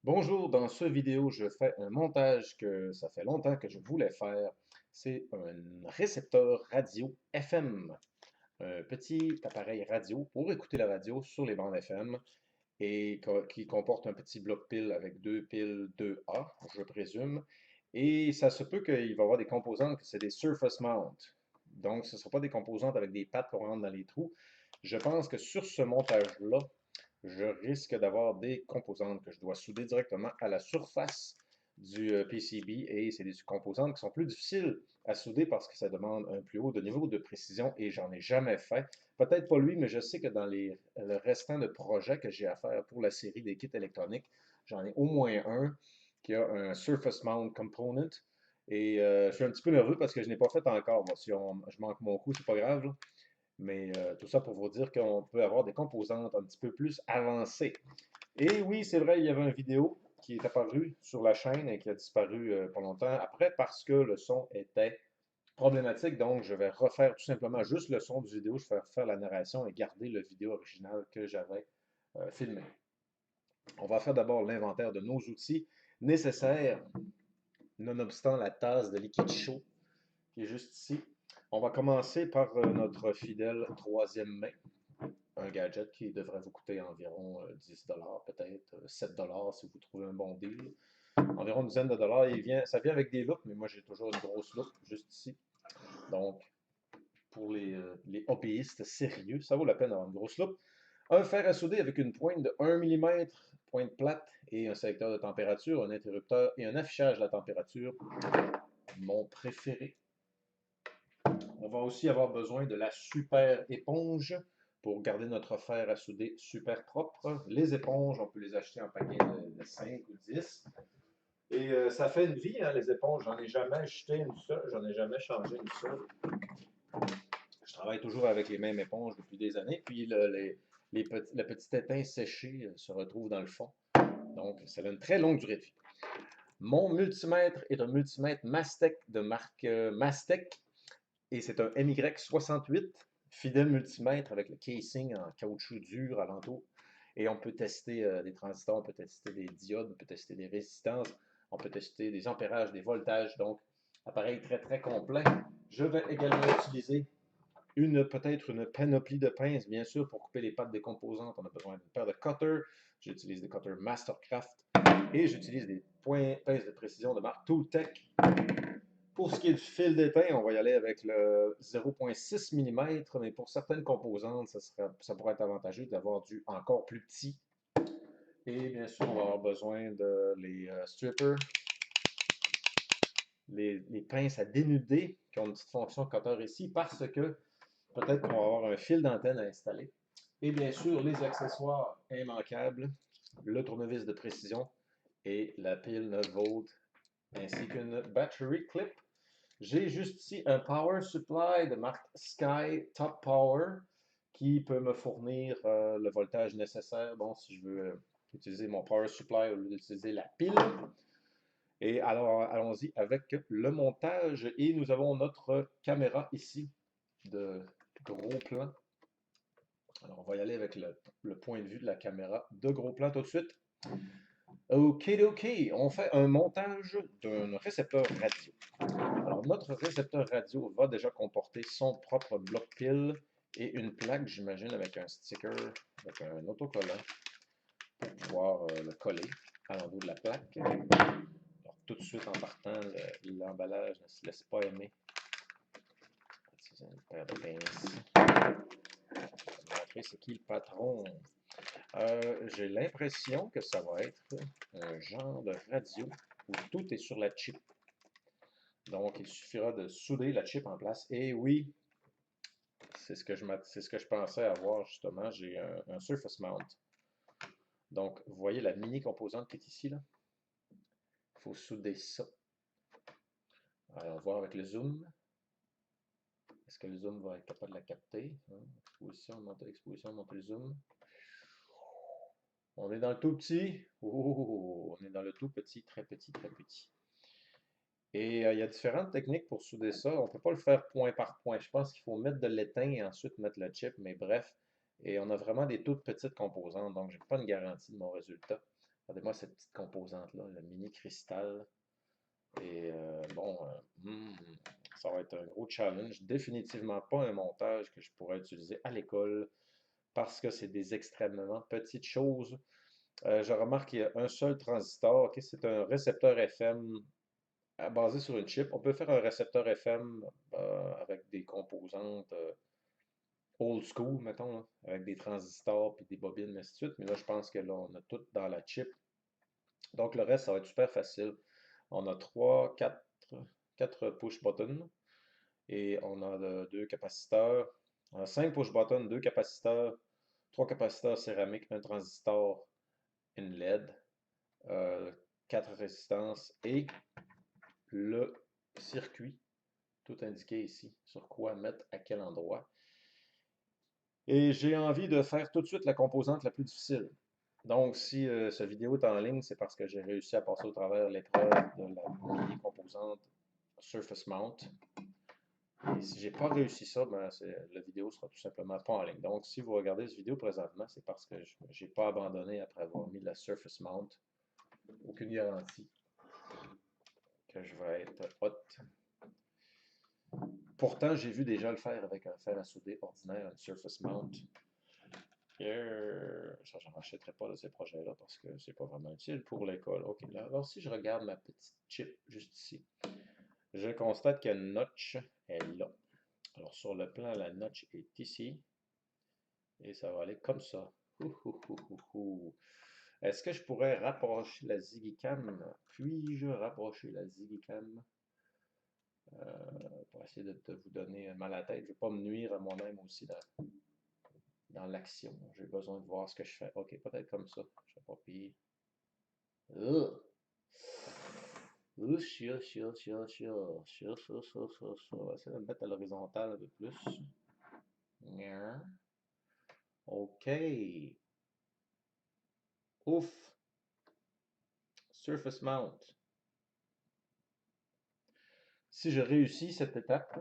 Bonjour, dans ce vidéo, je fais un montage que ça fait longtemps que je voulais faire. C'est un récepteur radio FM, un petit appareil radio pour écouter la radio sur les bandes FM et qui comporte un petit bloc pile avec deux piles 2A, je présume. Et ça se peut qu'il va y avoir des composantes que c'est des surface mount. Donc, ce ne sera pas des composantes avec des pattes qu'on rentre dans les trous. Je pense que sur ce montage-là, je risque d'avoir des composantes que je dois souder directement à la surface du PCB et c'est des composantes qui sont plus difficiles à souder parce que ça demande un plus haut niveau de précision et j'en ai jamais fait. Peut-être pas lui, mais je sais que dans le restant de projets que j'ai à faire pour la série des kits électroniques, j'en ai au moins un qui a un Surface Mount Component. Et je suis un petit peu nerveux parce que je n'ai pas fait encore. Bon, si je manque mon coup, c'est pas grave, là. Mais tout ça pour vous dire qu'on peut avoir des composantes un petit peu plus avancées. Et oui, c'est vrai, il y avait une vidéo qui est apparue sur la chaîne et qui a disparu pas longtemps après parce que le son était problématique. Donc, je vais refaire tout simplement juste le son du vidéo. Je vais faire la narration et garder le vidéo original que j'avais filmé. On va faire d'abord l'inventaire de nos outils nécessaires, nonobstant la tasse de liquide chaud qui est juste ici. On va commencer par notre fidèle troisième main, un gadget qui devrait vous coûter environ 10 $, peut-être 7 $ si vous trouvez un bon deal. Environ une dizaine de dollars. Ça vient avec des loupes, mais moi j'ai toujours une grosse loupe juste ici. Donc, pour les hobbyistes sérieux, ça vaut la peine d'avoir une grosse loupe. Un fer à souder avec une pointe de 1 mm, pointe plate et un sélecteur de température, un interrupteur et un affichage de la température. Mon préféré. On va aussi avoir besoin de la super éponge pour garder notre fer à souder super propre. Les éponges, on peut les acheter en paquet de 5 ou 10. Et ça fait une vie, hein, les éponges. J'en ai jamais acheté une seule, j'en ai jamais changé une seule. Je travaille toujours avec les mêmes éponges depuis des années. Puis le petit étain séché se retrouve dans le fond. Donc, ça a une très longue durée de vie. Mon multimètre est un multimètre Mastec de marque Mastec. Et c'est un MY68, fidèle multimètre avec le casing en caoutchouc dur alentour. Et on peut tester des transistors, on peut tester des diodes, on peut tester des résistances, on peut tester des ampérages, des voltages. Donc, appareil très très complet. Je vais également utiliser peut-être une panoplie de pinces, bien sûr, pour couper les pattes des composantes. On a besoin d'une paire de cutters. J'utilise des cutters Mastercraft et j'utilise des pinces de précision de marque Tooltech. Pour ce qui est du fil d'étain, on va y aller avec le 0,6 mm, mais pour certaines composantes, ça pourrait être avantageux d'avoir du encore plus petit. Et bien sûr, on va avoir besoin de les strippers, les pinces à dénuder, qui ont une petite fonction cutter ici, parce que peut-être qu'on va avoir un fil d'antenne à installer. Et bien sûr, les accessoires immanquables, le tournevis de précision et la pile 9 volts, ainsi qu'une battery clip. J'ai juste ici un power supply de marque Sky Top Power qui peut me fournir le voltage nécessaire. Bon, si je veux utiliser mon power supply au lieu d'utiliser la pile. Et alors, allons-y avec le montage. Et nous avons notre caméra ici de gros plan. Alors, on va y aller avec le point de vue de la caméra de gros plan tout de suite. OK, on fait un montage d'un récepteur radio. Alors, notre récepteur radio va déjà comporter son propre bloc pile et une plaque, j'imagine, avec un sticker, avec un autocollant pour pouvoir le coller à l'endroit de la plaque. Alors, tout de suite en partant, l'emballage ne se laisse pas aimer. C'est une paire de pinces. Je vais vous montrer c'est qui le patron. J'ai l'impression que ça va être un genre de radio où tout est sur la chip. Donc, il suffira de souder la chip en place. Et oui, c'est ce que je pensais avoir justement. J'ai un Surface Mount. Donc, vous voyez la mini composante qui est ici, là. Il faut souder ça. Alors, on va voir avec le zoom. Est-ce que le zoom va être capable de la capter? Exposition, monter l'exposition, monter le zoom. On est dans le tout petit. Oh, on est dans le tout petit, très petit, très petit. Et il y a différentes techniques pour souder ça. On ne peut pas le faire point par point. Je pense qu'il faut mettre de l'étain et ensuite mettre le chip, mais bref. Et on a vraiment des toutes petites composantes, donc je n'ai pas une garantie de mon résultat. Regardez-moi cette petite composante-là, le mini cristal. Et bon, ça va être un gros challenge. Définitivement pas un montage que je pourrais utiliser à l'école parce que c'est des extrêmement petites choses. Je remarque qu'il y a un seul transistor. Ok, c'est un récepteur FM basé sur une chip. On peut faire un récepteur FM avec des composantes old school, mettons, là, avec des transistors puis des bobines, ainsi de suite. Mais là, je pense que là, on a tout dans la chip. Donc, le reste, ça va être super facile. On a 4 push buttons et on a deux capaciteurs. On a 5 push buttons, 2 capaciteurs, 3 capaciteurs céramiques, un transistor, une LED, 4 résistances et le circuit, tout indiqué ici, sur quoi mettre à quel endroit. Et j'ai envie de faire tout de suite la composante la plus difficile. Donc, si cette vidéo est en ligne, c'est parce que j'ai réussi à passer au travers l'épreuve de la mini-composante Surface Mount. Et si j'ai pas réussi ça, ben, la vidéo sera tout simplement pas en ligne. Donc, si vous regardez cette vidéo présentement, c'est parce que j'ai pas abandonné après avoir mis la Surface Mount. Aucune garantie que je vais être hot. Pourtant, j'ai vu déjà le faire avec un fer à souder ordinaire, une Surface Mount. Ça, j'en achèterai pas de ces projets-là parce que c'est pas vraiment utile pour l'école. Ok, là, alors si je regarde ma petite chip juste ici, je constate que notch est là. Alors sur le plan, la notch est ici et ça va aller comme ça. Est-ce que je pourrais rapprocher la ZiggyCam? Puis-je rapprocher la ZiggyCam pour essayer de vous donner mal à la tête? Je ne vais pas me nuire à moi-même aussi dans l'action. J'ai besoin de voir ce que je fais. Ok, peut-être comme ça. Je vais pas pire. On va essayer de me mettre à l'horizontale un peu plus. Ok. Ouf. Surface mount. Si je réussis cette étape,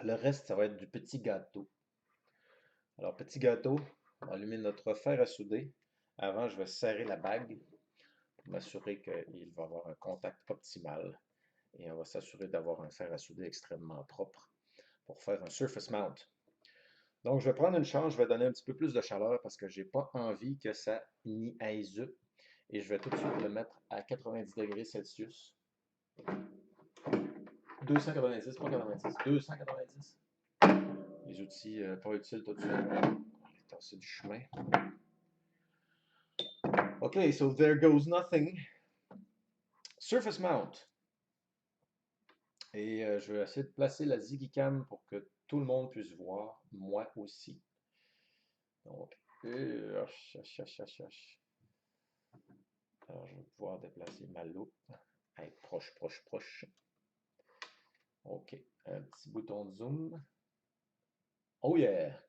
le reste, ça va être du petit gâteau. Alors, petit gâteau, on va allumer notre fer à souder. Avant, je vais serrer la bague pour m'assurer qu'il va avoir un contact optimal. Et on va s'assurer d'avoir un fer à souder extrêmement propre pour faire un surface mount. Donc, je vais prendre une charge, je vais donner un petit peu plus de chaleur parce que je n'ai pas envie que ça niaise. Et je vais tout de suite le mettre à 90 degrés Celsius. 290, pas 90, 290. Les outils pas utiles tout de suite. C'est du chemin. Ok, so there goes nothing. Surface mount. Et je vais essayer de placer la ZiggyCam pour que tout le monde puisse voir, moi aussi. Donc, alors je vais pouvoir déplacer ma loupe. Être proche, proche, proche. Ok, un petit bouton de zoom. Oh yeah!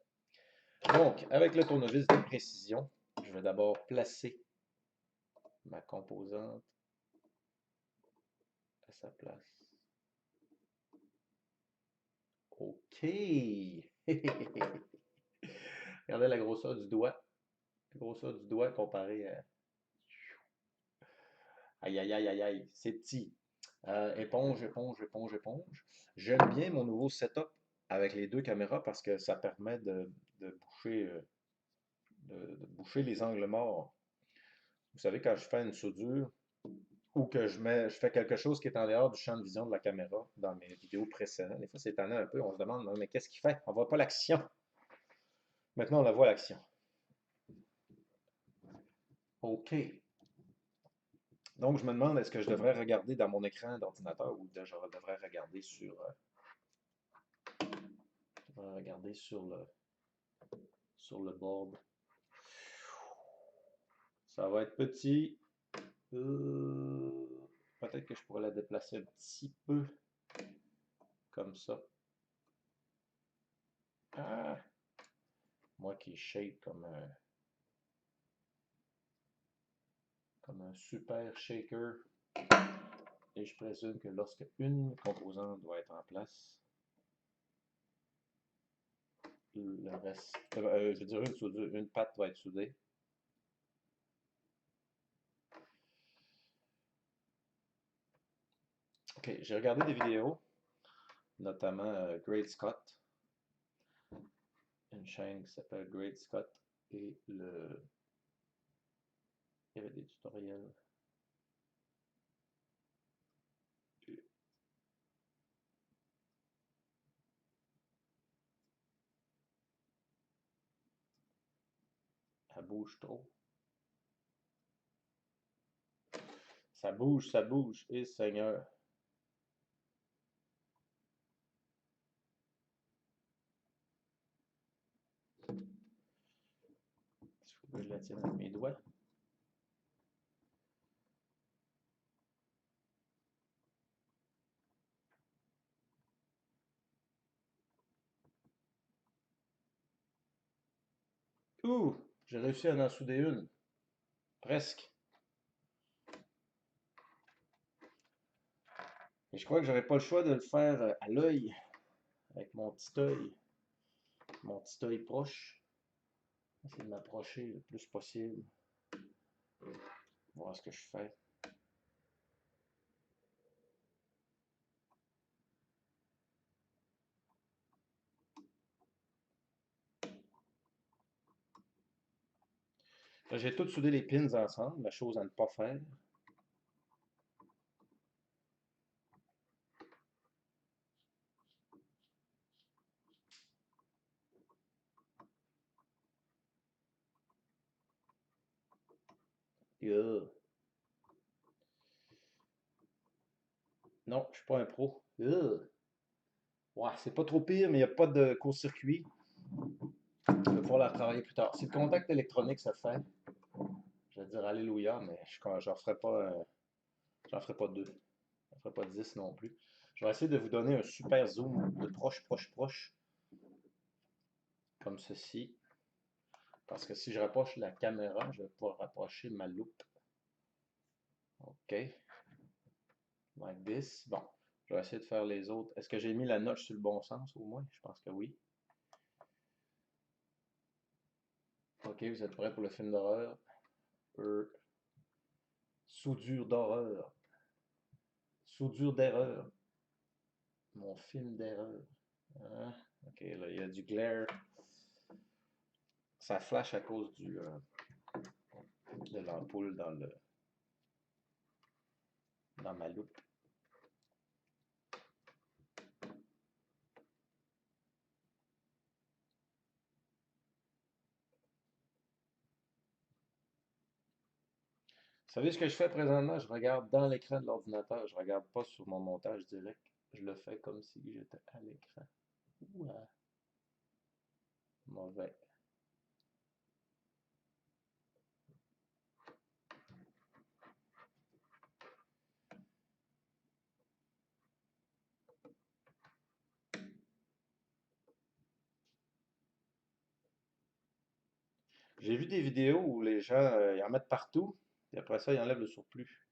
Donc, avec le tournevis de précision, je vais d'abord placer ma composante à sa place. OK! Regardez la grosseur du doigt. La grosseur du doigt comparée à... Aïe, aïe, aïe, aïe, aïe, c'est petit. Éponge, éponge, éponge, éponge. J'aime bien mon nouveau setup avec les deux caméras parce que ça permet de boucher les angles morts. Vous savez, quand je fais une soudure ou que je fais quelque chose qui est en dehors du champ de vision de la caméra dans mes vidéos précédentes, des fois c'est étonnant un peu, on se demande, mais qu'est-ce qu'il fait? On ne voit pas l'action. Maintenant, on la voit l'action. OK. Donc, je me demande, est-ce que je devrais regarder dans mon écran d'ordinateur ou je devrais regarder sur le board. Ça va être petit. Peut-être que je pourrais la déplacer un petit peu comme ça. Ah! Moi qui shake comme un super shaker. Et je présume que lorsque une composante doit être en place, le reste, je veux dire une patte va être soudée. Ok, j'ai regardé des vidéos, notamment Great Scott, une chaîne qui s'appelle Great Scott, et il y avait des tutoriels à bouge trop. Ça bouge, et Seigneur. Il faut que je la tienne avec mes doigts. Ouh, j'ai réussi à en souder une. Presque. Et je crois que j'aurais pas le choix de le faire à l'œil, avec mon petit œil proche. Essayer de m'approcher le plus possible. Voir ce que je fais. Là, j'ai tout soudé les pins ensemble, la chose à ne pas faire. Yeah. Non, je suis pas un pro. Yeah. Ouais, c'est pas trop pire, mais il n'y a pas de court-circuit. Je vais pouvoir la travailler plus tard. Si le contact électronique se fait, je vais dire alléluia, mais j'en ferai pas deux. J'en ferai pas 10 non plus. Je vais essayer de vous donner un super zoom de proche, proche, proche, comme ceci. Parce que si je rapproche la caméra, je vais pouvoir rapprocher ma loupe. OK. Like this. Bon. Je vais essayer de faire les autres. Est-ce que j'ai mis la notch sur le bon sens au moins? Je pense que oui. OK, vous êtes prêts pour le film d'horreur? Soudure d'horreur. Soudure d'erreur. Mon film d'erreur. Hein? OK, là, il y a du glare. Ça flash à cause de l'ampoule dans ma loupe. Vous savez ce que je fais présentement? Je regarde dans l'écran de l'ordinateur. Je regarde pas sur mon montage direct. Je le fais comme si j'étais à l'écran. Ouah, mauvais. J'ai vu des vidéos où les gens ils en mettent partout, et après ça, ils enlèvent le surplus.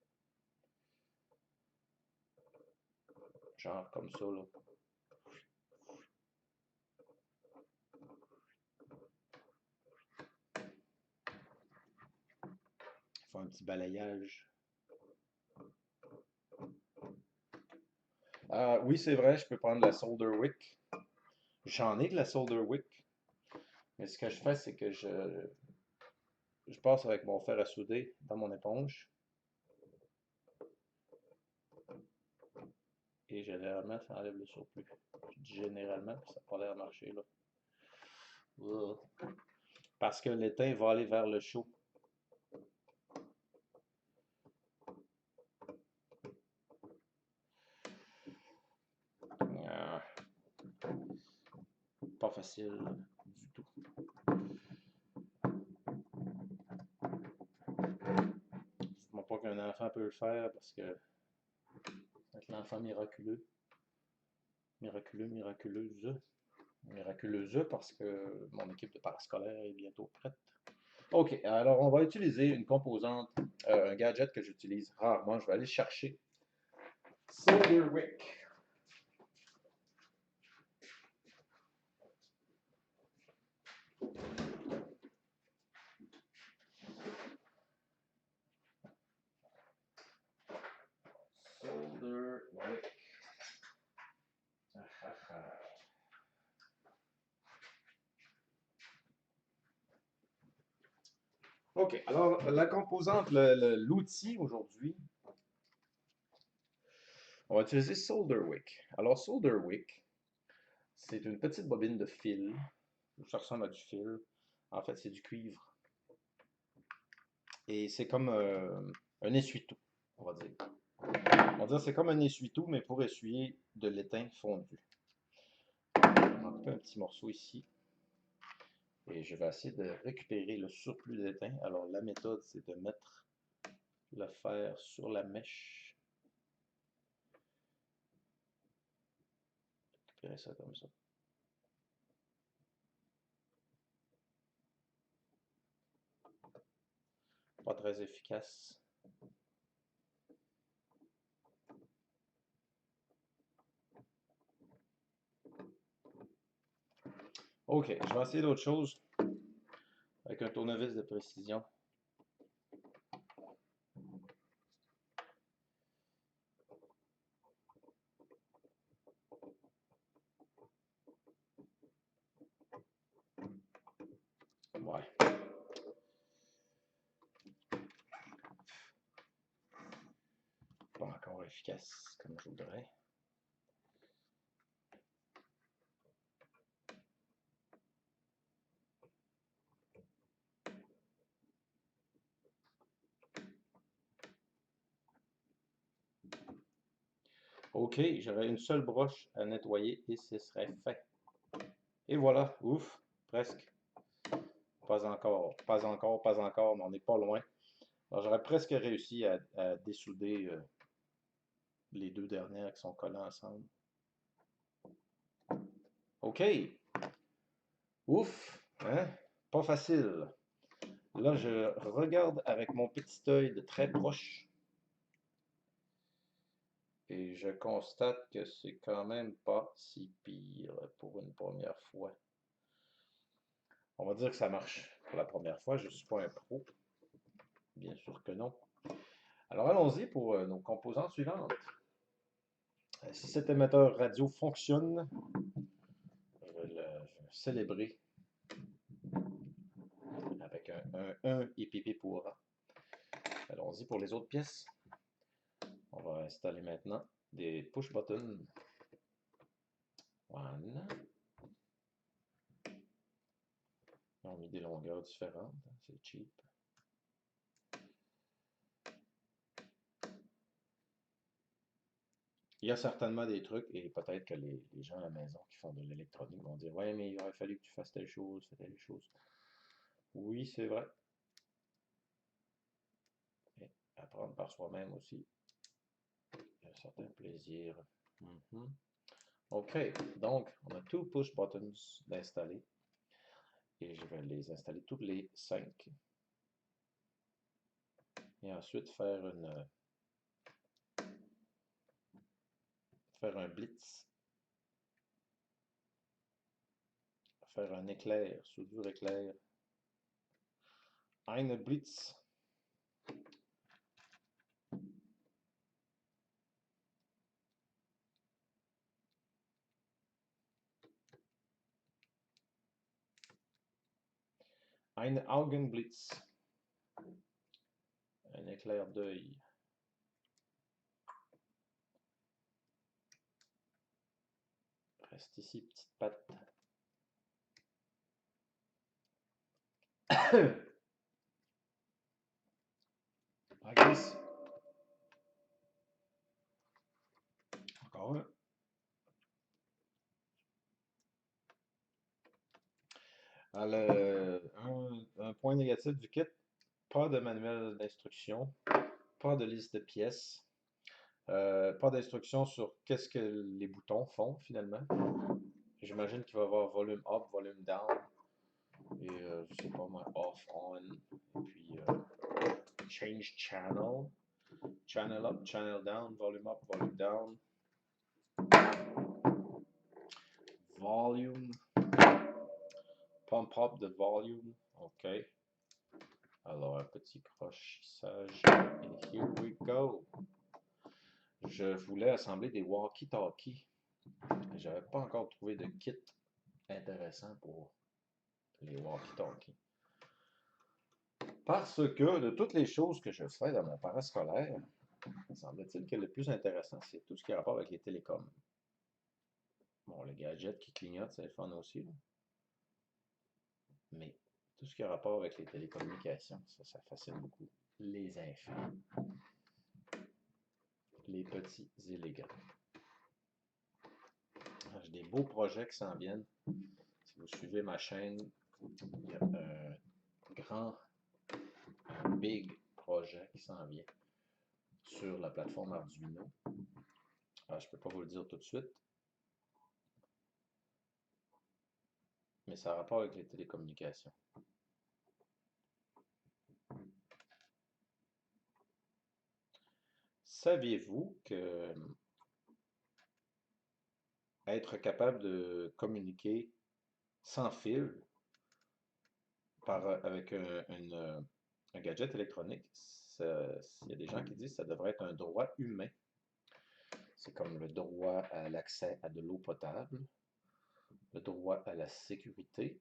Genre comme ça, là. Ils font un petit balayage. Ah, oui, c'est vrai, je peux prendre la solder wick. J'en ai de la solder wick, mais ce que je fais, c'est que je passe avec mon fer à souder dans mon éponge et généralement, ça enlève le surplus. Je dis généralement, puis ça n'a pas l'air de marcher là. Ugh. Parce que l'étain va aller vers le chaud. Ah, pas facile du tout. Dites-moi pas qu'un enfant peut le faire parce que c'est l'enfant miraculeux. Miraculeux, miraculeuse. Miraculeuse parce que mon équipe de parascolaire est bientôt prête. OK, alors on va utiliser une composante, un gadget que j'utilise rarement. Je vais aller chercher Solder Wick. Solder Wick. OK, alors la composante, l'outil aujourd'hui, on va utiliser Solderwick. Alors Solderwick, c'est une petite bobine de fil. Ça ressemble à du fil. En fait, c'est du cuivre. Et c'est comme un essuie-tout, on va dire. On va dire c'est comme un essuie-tout, mais pour essuyer de l'étain fondu. On va couper un petit morceau ici. Et je vais essayer de récupérer le surplus d'étain. Alors la méthode, c'est de mettre le fer sur la mèche. Récupérer ça comme ça. Pas très efficace. Ok, je vais essayer d'autre chose avec un tournevis de précision. Ouais. Pas encore efficace comme je voudrais. Ok, j'aurais une seule broche à nettoyer et ce serait fait. Et voilà, ouf, presque. Pas encore, pas encore, pas encore, mais on n'est pas loin. Alors j'aurais presque réussi à dessouder les deux dernières qui sont collées ensemble. Ok, ouf, hein? Pas facile. Là, je regarde avec mon petit œil de très proche et je constate que c'est quand même pas si pire pour une première fois. On va dire que ça marche pour la première fois. Je ne suis pas un pro. Bien sûr que non. Alors allons-y pour nos composantes suivantes. Si cet émetteur radio fonctionne, je vais le célébrer avec un IPP pour A. Allons-y pour les autres pièces. On va installer maintenant des push buttons. Voilà. Ils ont mis des longueurs différentes. C'est cheap. Il y a certainement des trucs, et peut-être que les gens à la maison qui font de l'électronique vont dire ouais, mais il aurait fallu que tu fasses telle chose, telle chose. Oui, c'est vrai. Et apprendre par soi-même aussi. Il y a un certain plaisir. OK, donc on a two push buttons d'installer. Et je vais les installer toutes les 5. Et ensuite faire un blitz. Faire un éclair, soudure éclair. Eine Blitz. Ein Augenblitz. Un éclair d'œil. Reste ici, petite patte. I guess. Encore un. Un point négatif du kit, pas de manuel d'instruction, pas de liste de pièces, pas d'instruction sur qu'est-ce que les boutons font finalement. J'imagine qu'il va y avoir volume up, volume down, et je sais pas moi, off, on, et puis change channel, channel up, channel down, volume up, volume down, volume, pump up the volume, ok. Alors un petit crochissage, et here we go. Je voulais assembler des walkie-talkies. J'avais pas encore trouvé de kit intéressant pour les walkie-talkies. Parce que de toutes les choses que je fais dans mon parascolaire, semble-t-il que le plus intéressant, c'est tout ce qui a rapport avec les télécoms. Bon, le gadget qui clignote, c'est le fun aussi, là. Mais tout ce qui a rapport avec les télécommunications, ça fascine beaucoup les enfants, les petits et les grands. J'ai des beaux projets qui s'en viennent. Si vous suivez ma chaîne, il y a un grand, un big projet qui s'en vient sur la plateforme Arduino. Alors, je ne peux pas vous le dire tout de suite, mais ça a rapport avec les télécommunications. Saviez-vous que être capable de communiquer sans fil avec un gadget électronique, il y a des gens qui disent que ça devrait être un droit humain. C'est comme le droit à l'accès à de l'eau potable, le droit à la sécurité,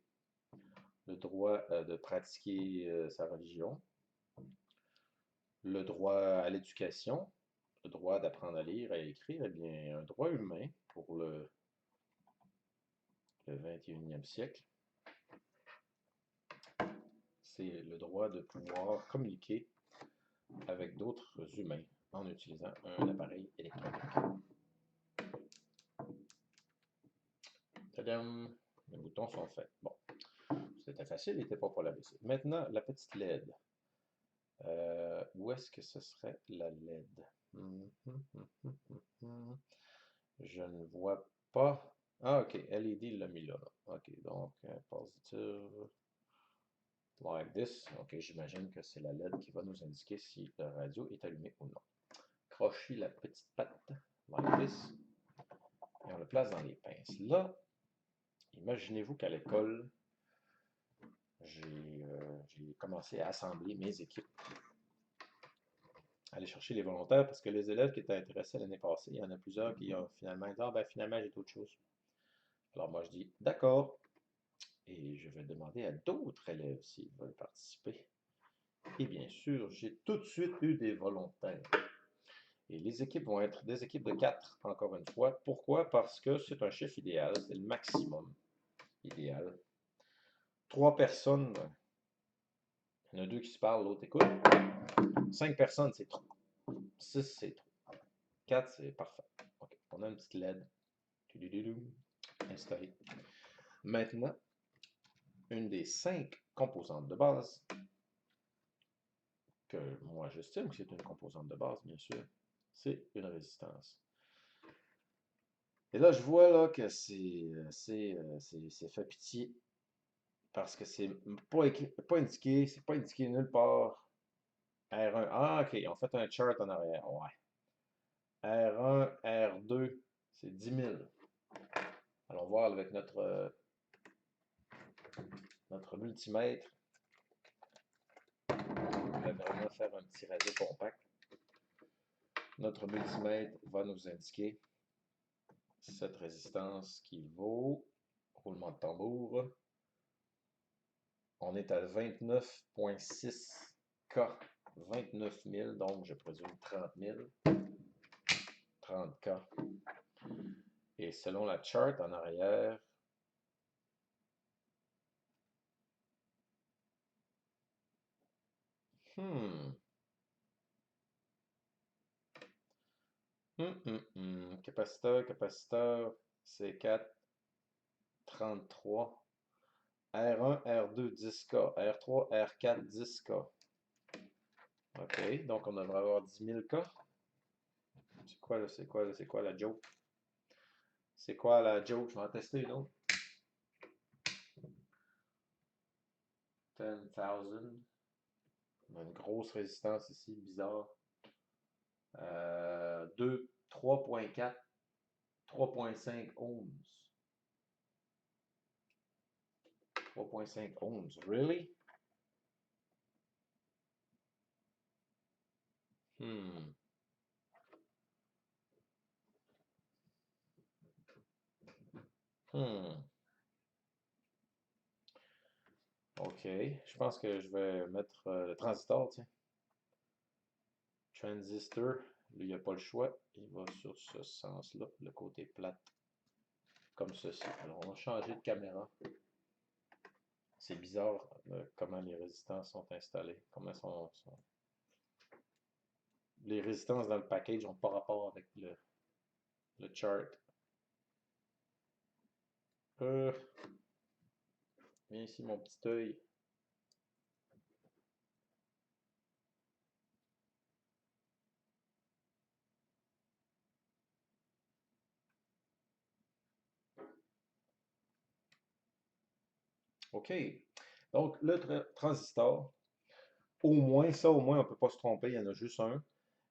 le droit de pratiquer sa religion, le droit à l'éducation, le droit d'apprendre à lire et à écrire. Eh bien, un droit humain pour le 21e siècle, c'est le droit de pouvoir communiquer avec d'autres humains en utilisant un appareil électronique. Tadam! Les boutons sont faits. Bon, c'était facile, il n'était pas pour la baisser. Maintenant, la petite LED. Où est-ce que ce serait la LED? Je ne vois pas. Ah, ok, LED l'a mis là. Ok, donc, positive, like this. Ok, j'imagine que c'est la LED qui va nous indiquer si le radio est allumé ou non. Crochez la petite patte, like this. Et on le place dans les pinces. Là, imaginez-vous qu'à l'école, j'ai commencé à assembler mes équipes, aller chercher les volontaires, parce que les élèves qui étaient intéressés l'année passée, il y en a plusieurs qui ont finalement dit, ah ben finalement j'ai d'autres choses. Alors moi je dis, d'accord, et je vais demander à d'autres élèves s'ils veulent participer. Et bien sûr, j'ai tout de suite eu des volontaires. Et les équipes vont être des équipes de 4, encore une fois. Pourquoi? Parce que c'est un chiffre idéal, c'est le maximum idéal. 3 personnes, il y en a 2 qui se parlent, l'autre écoute. 5 personnes, c'est trop. 6, c'est trop. 4, c'est parfait. OK, on a une petite LED installée. Maintenant, une des 5 composantes de base, que moi j'estime que c'est une composante de base, bien sûr, c'est une résistance. Et là, je vois là que c'est fait pitié parce que c'est pas indiqué, c'est pas indiqué nulle part. R1, ah ok, on fait un chart en arrière, ouais. R1, R2, c'est 10 000. Allons voir avec notre multimètre. On va vraiment faire un petit radio compact. Notre multimètre va nous indiquer cette résistance qui vaut, roulement de tambour, on est à 29,6 K, 29 000, donc je présume 30 000, 30 K. Et selon la chart en arrière, capaciteur, C4, 33, R1, R2, 10K, R3, R4, 10K. OK, donc on devrait avoir 10 000 K. C'est quoi la joke? C'est quoi la joke? Je vais en tester une autre. 10,000. On a une grosse résistance ici, bizarre. 3.4, 3.5 ohms. 3.5 ohms, really? OK. OK. Je pense que je vais mettre le transistor, tiens. Transistor. Lui, il n'y a pas le choix. Il va sur ce sens-là, le côté plate. Comme ceci. Alors, on va changer de caméra. C'est bizarre comment les résistances sont installées. Les résistances dans le package n'ont pas rapport avec le chart. Viens ici, mon petit œil. OK. Donc, le transistor, au moins, on ne peut pas se tromper, il y en a juste un.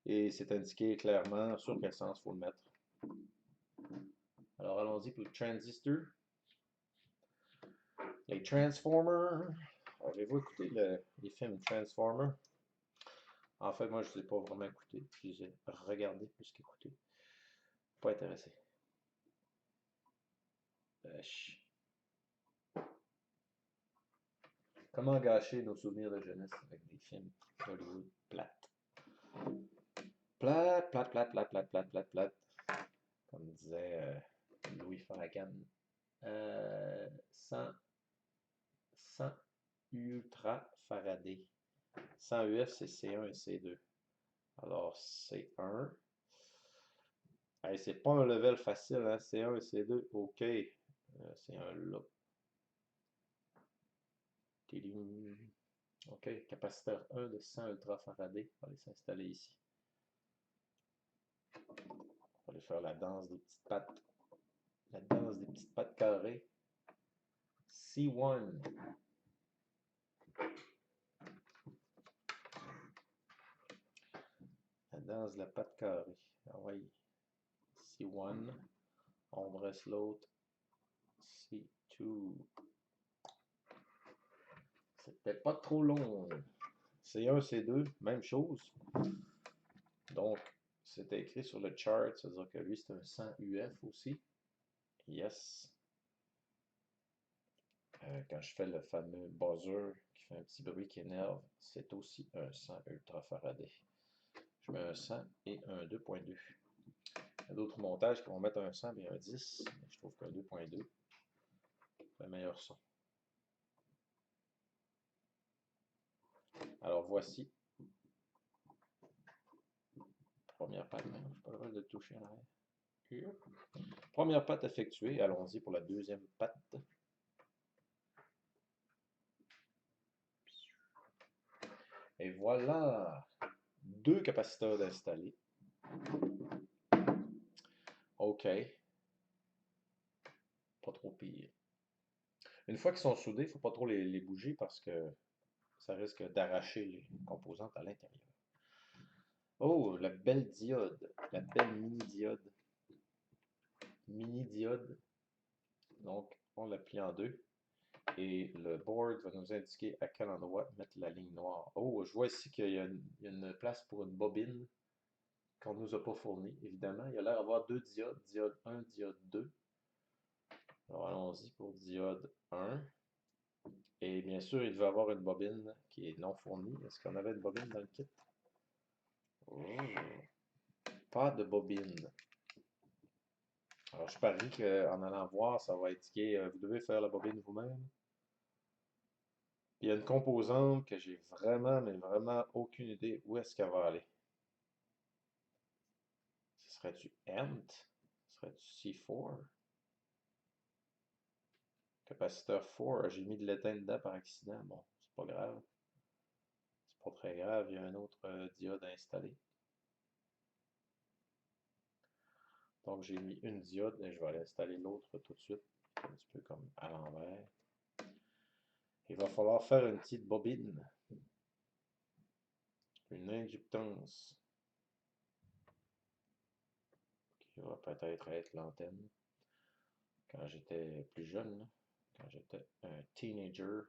Et c'est indiqué clairement sur quel sens il faut le mettre. Alors, allons-y pour le transistor. Les Transformers. Avez-vous écouté les films Transformers? En fait, moi, je ne les ai pas vraiment écoutés. Je les ai regardés plus qu'écoutés. Pas intéressé. Comment gâcher nos souvenirs de jeunesse avec des films Hollywood plates? Plate, plate, plate, plate, plate, plate, plate, plate. Comme disait Louis Farrakhan. 100 ultra Faraday. 100 UF, c'est C1 et C2. Alors, C1. Hey, c'est pas un level facile, hein? C1 et C2. OK. C'est un là. OK. Capaciteur 1 de 100 ultra Faraday. On va aller s'installer ici. On va aller faire la danse des petites pattes. La danse des petites pattes carrées. C1. La danse de la patte carrée. Ah oui. C1. On dresse l'autre. C2. C'était pas trop long. C1, C2, même chose. Donc, c'était écrit sur le chart, ça veut dire que lui, c'est un 100 UF aussi. Yes. Quand je fais le fameux buzzer qui fait un petit bruit qui énerve, c'est aussi un 100 ultra Faraday. Je mets un 100 et un 2.2. Il y a d'autres montages qui vont mettre un 100 et un 10, mais je trouve qu'un 2.2 fait meilleur son. Alors voici. Première patte, je n'ai pas le droit de toucher en arrière. Première patte effectuée, allons-y pour la deuxième patte. Et voilà, 2 capaciteurs installés. OK. Pas trop pire. Une fois qu'ils sont soudés, il ne faut pas trop les bouger parce que ça risque d'arracher les composantes à l'intérieur. Oh, la belle diode. La belle mini-diode. Mini-diode. Donc, on la plie en deux. Et le board va nous indiquer à quel endroit mettre la ligne noire. Oh, je vois ici qu'il y a une place pour une bobine qu'on ne nous a pas fournie, évidemment. Il y a l'air d'avoir 2 diodes, diode 1, diode 2. Alors allons-y pour diode 1. Et bien sûr, il devait avoir une bobine qui est non fournie. Est-ce qu'on avait une bobine dans le kit? Oh, pas de bobine. Alors je parie qu'en allant voir, ça va indiquer vous devez faire la bobine vous-même. Il y a une composante que j'ai vraiment, mais vraiment aucune idée où est-ce qu'elle va aller. Ce serait du ENT? Ce serait du C4? Capaciteur 4, j'ai mis de l'étain dedans par accident. Bon, c'est pas grave. C'est pas très grave, il y a un autre diode installé. Donc j'ai mis une diode et je vais aller installer l'autre tout de suite. Un petit peu comme à l'envers. Il va falloir faire une petite bobine. Une inductance. Qui va peut-être être l'antenne. Quand j'étais plus jeune, quand j'étais un teenager,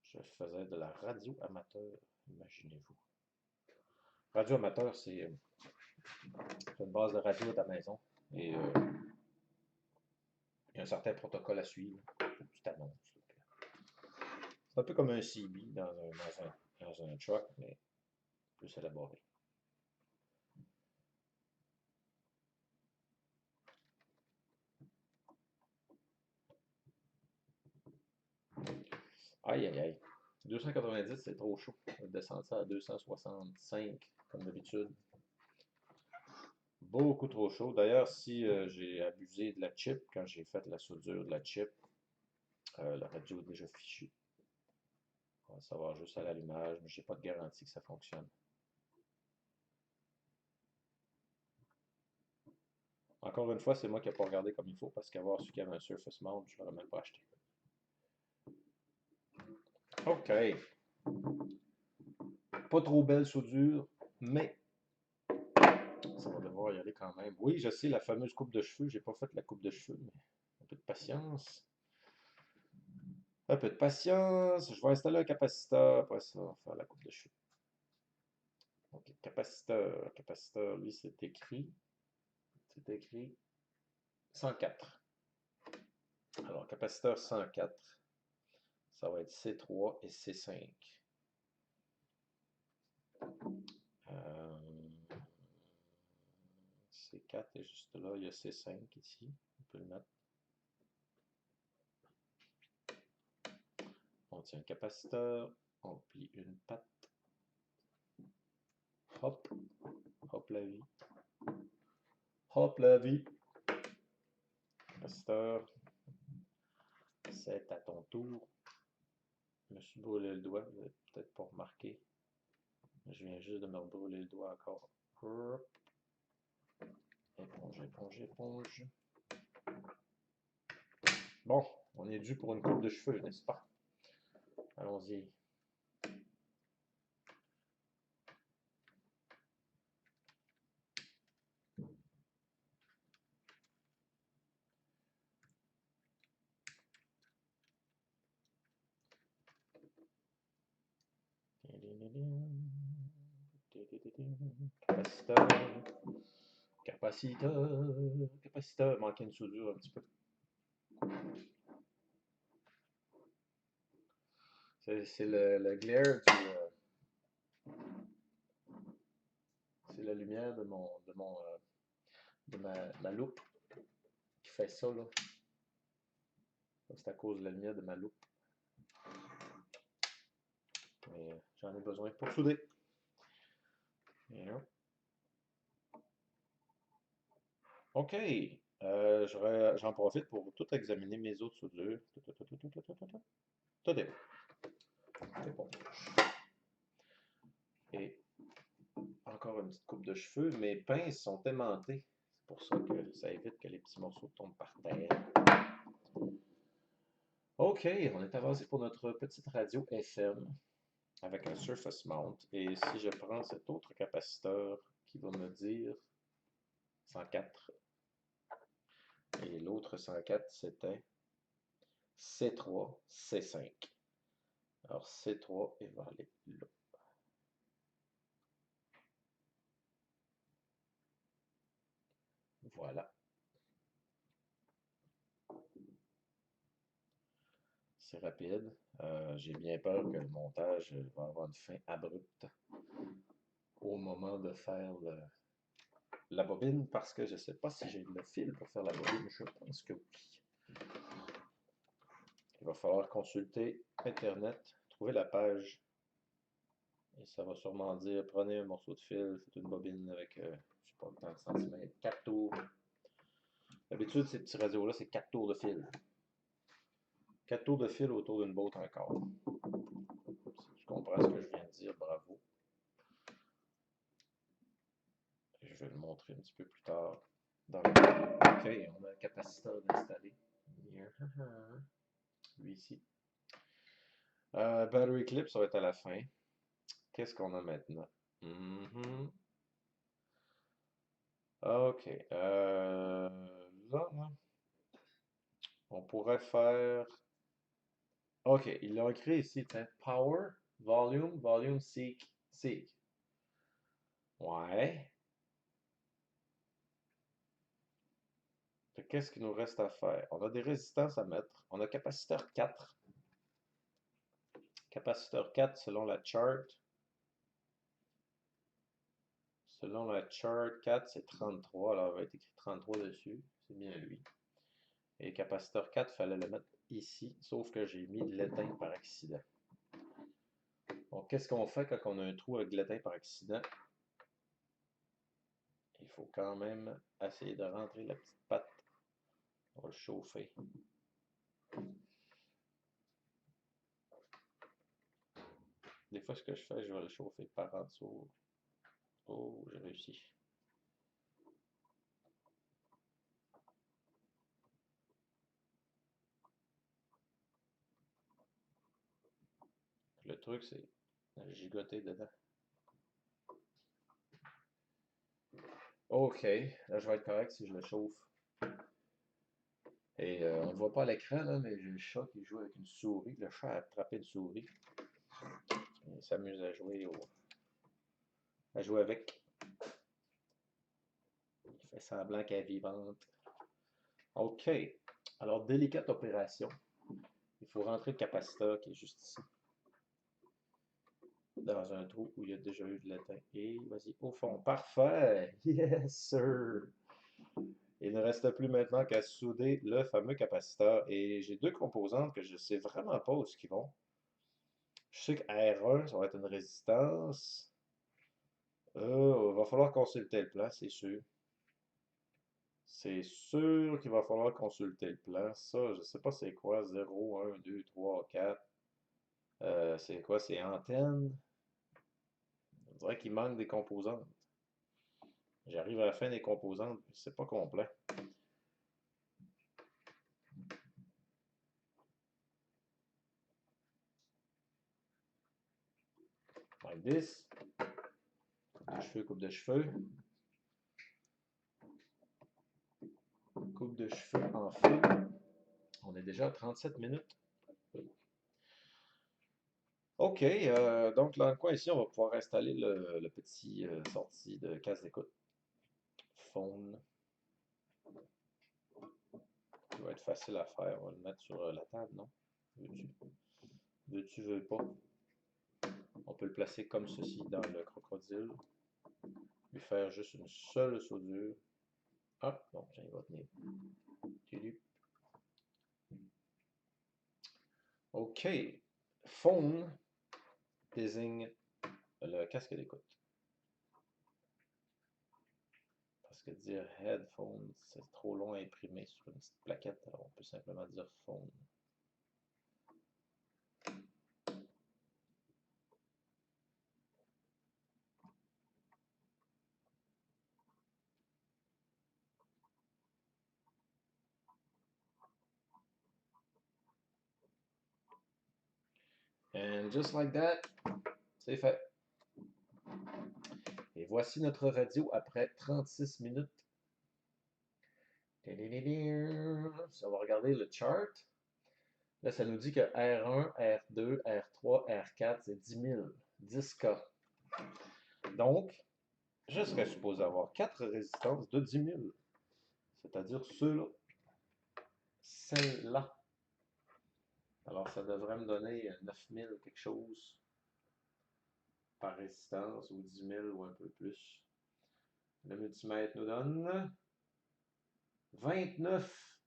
je faisais de la radio amateur, imaginez-vous. Radio amateur, c'est une base de radio à ta maison et il y a un certain protocole à suivre. Faut que tu t'annonces. C'est un peu comme un CB dans un truck, mais plus élaboré. Aïe, aïe, aïe. 290, c'est trop chaud. On va descendre ça à 265, comme d'habitude. Beaucoup trop chaud. D'ailleurs, si j'ai abusé de la chip, quand j'ai fait la soudure de la chip, la radio est déjà fichue. On va savoir juste à l'allumage, mais j'ai pas de garantie que ça fonctionne. Encore une fois, c'est moi qui n'ai pas regardé comme il faut, parce qu'avoir su qu'il y avait un Surface Mount, je ne l'aurais même pas acheté. OK. Pas trop belle soudure, mais ça va devoir y aller quand même. Oui, je sais, la fameuse coupe de cheveux. J'ai pas fait la coupe de cheveux, mais un peu de patience. Un peu de patience. Je vais installer un capaciteur. Après ça, on va faire la coupe de cheveux. OK, capaciteur. Capaciteur, lui, c'est écrit. C'est écrit 104. Alors, capaciteur 104, ça va être C3 et C5. C4 est juste là. Il y a C5 ici. On peut le mettre. On tient le capaciteur. On plie une patte. Hop. Hop la vie. Hop la vie. Capaciteur. C'est à ton tour. Je me suis brûlé le doigt. Vous n'avez peut-être pas remarqué. Je viens juste de me brûler le doigt encore. Éponge, éponge, éponge. Bon, on est dû pour une coupe de cheveux, n'est-ce pas? Allons-y. Capaciteur. Capaciteur. Capaciteur. Manquait une soudure un petit peu. C'est le glare c'est la lumière de ma loupe qui fait ça, là. C'est à cause de la lumière de ma loupe. Mais j'en ai besoin pour souder. OK. J'en profite pour tout examiner mes autres soudures. Tout est bon. Et encore une petite coupe de cheveux. Mes pinces sont aimantées. C'est pour ça que ça évite que les petits morceaux tombent par terre. OK, on est avancé pour notre petite radio FM avec un Surface Mount. Et si je prends cet autre capaciteur qui va me dire 104, et l'autre 104, c'était C3, C5. Alors C3, il va aller là. Voilà. C'est rapide. J'ai bien peur que le montage va avoir une fin abrupte au moment de faire la bobine parce que je ne sais pas si j'ai le fil pour faire la bobine. Je pense que oui. Il va falloir consulter Internet, trouver la page et ça va sûrement dire prenez un morceau de fil, faites une bobine avec, je sais pas, tant de centimètres, 4 tours. D'habitude, ces petits radios-là, c'est 4 tours de fil. 4 tours de fil autour d'une botte encore. Si tu comprends ce que je viens de dire, bravo. Et je vais le montrer un petit peu plus tard dans le OK, on a un capaciteur d'installer. Lui ici. Battery clip, ça va être à la fin. Qu'est-ce qu'on a maintenant? OK. Là, on pourrait faire. OK, il l'a écrit ici, Power, volume, seek. Ouais. Qu'est-ce qu'il nous reste à faire? On a des résistances à mettre. On a capaciteur 4. Capaciteur 4 selon la chart. Selon la chart 4, c'est 33. Alors, il va être écrit 33 dessus. C'est bien lui. Et capaciteur 4, il fallait le mettre ici. Sauf que j'ai mis de l'étain par accident. Donc, qu'est-ce qu'on fait quand on a un trou avec de l'étain par accident? Il faut quand même essayer de rentrer la petite patte. On va le chauffer. Des fois, ce que je fais, je vais le chauffer par en dessous. Oh, j'ai réussi. Le truc, c'est de gigoter dedans. OK, là, je vais être correct si je le chauffe. Et on ne le voit pas à l'écran, là, mais j'ai le chat qui joue avec une souris. Le chat a attrapé une souris. Il s'amuse à jouer avec. Il fait semblant qu'elle est vivante. OK. Alors, délicate opération. Il faut rentrer le capaciteur qui est juste ici. Dans un trou où il y a déjà eu de l'étain. Et vas-y, au fond. Parfait! Yes, sir! Il ne reste plus maintenant qu'à souder le fameux capaciteur. Et j'ai deux composantes que je ne sais vraiment pas où ils vont. Je sais que R1, ça va être une résistance. Il va falloir consulter le plan, c'est sûr. C'est sûr qu'il va falloir consulter le plan. Ça, je ne sais pas c'est quoi. 0, 1, 2, 3, 4. C'est quoi? C'est antenne. On dirait qu'il manque des composantes. J'arrive à la fin des composantes, c'est pas complet. Like this. Coupe de cheveux. Coupe de cheveux en fil. On est déjà à 37 minutes. OK, donc dans le coin ici, on va pouvoir installer le petit sortie de casse d'écoute. Phone. Ça va être facile à faire. On va le mettre sur la table, non? Veux-tu? Veux-tu, veux pas? On peut le placer comme ceci dans le crocodile. Lui faire juste une seule soudure. Ah, bon, il va tenir. OK. Phone désigne le casque d'écoute. Parce que dire headphone, c'est trop long à imprimer sur une petite plaquette. Alors on peut simplement dire phone. And just like that, c'est fait. Et voici notre radio après 36 minutes. On va regarder le chart. Là, ça nous dit que R1, R2, R3, R4, c'est 10 000. 10K. Donc, je serais supposé avoir 4 résistances de 10 000. C'est-à-dire ceux-là. Celle-là. Alors, ça devrait me donner 9 000 quelque chose par résistance, ou 10 000 ou un peu plus. Le multimètre nous donne 29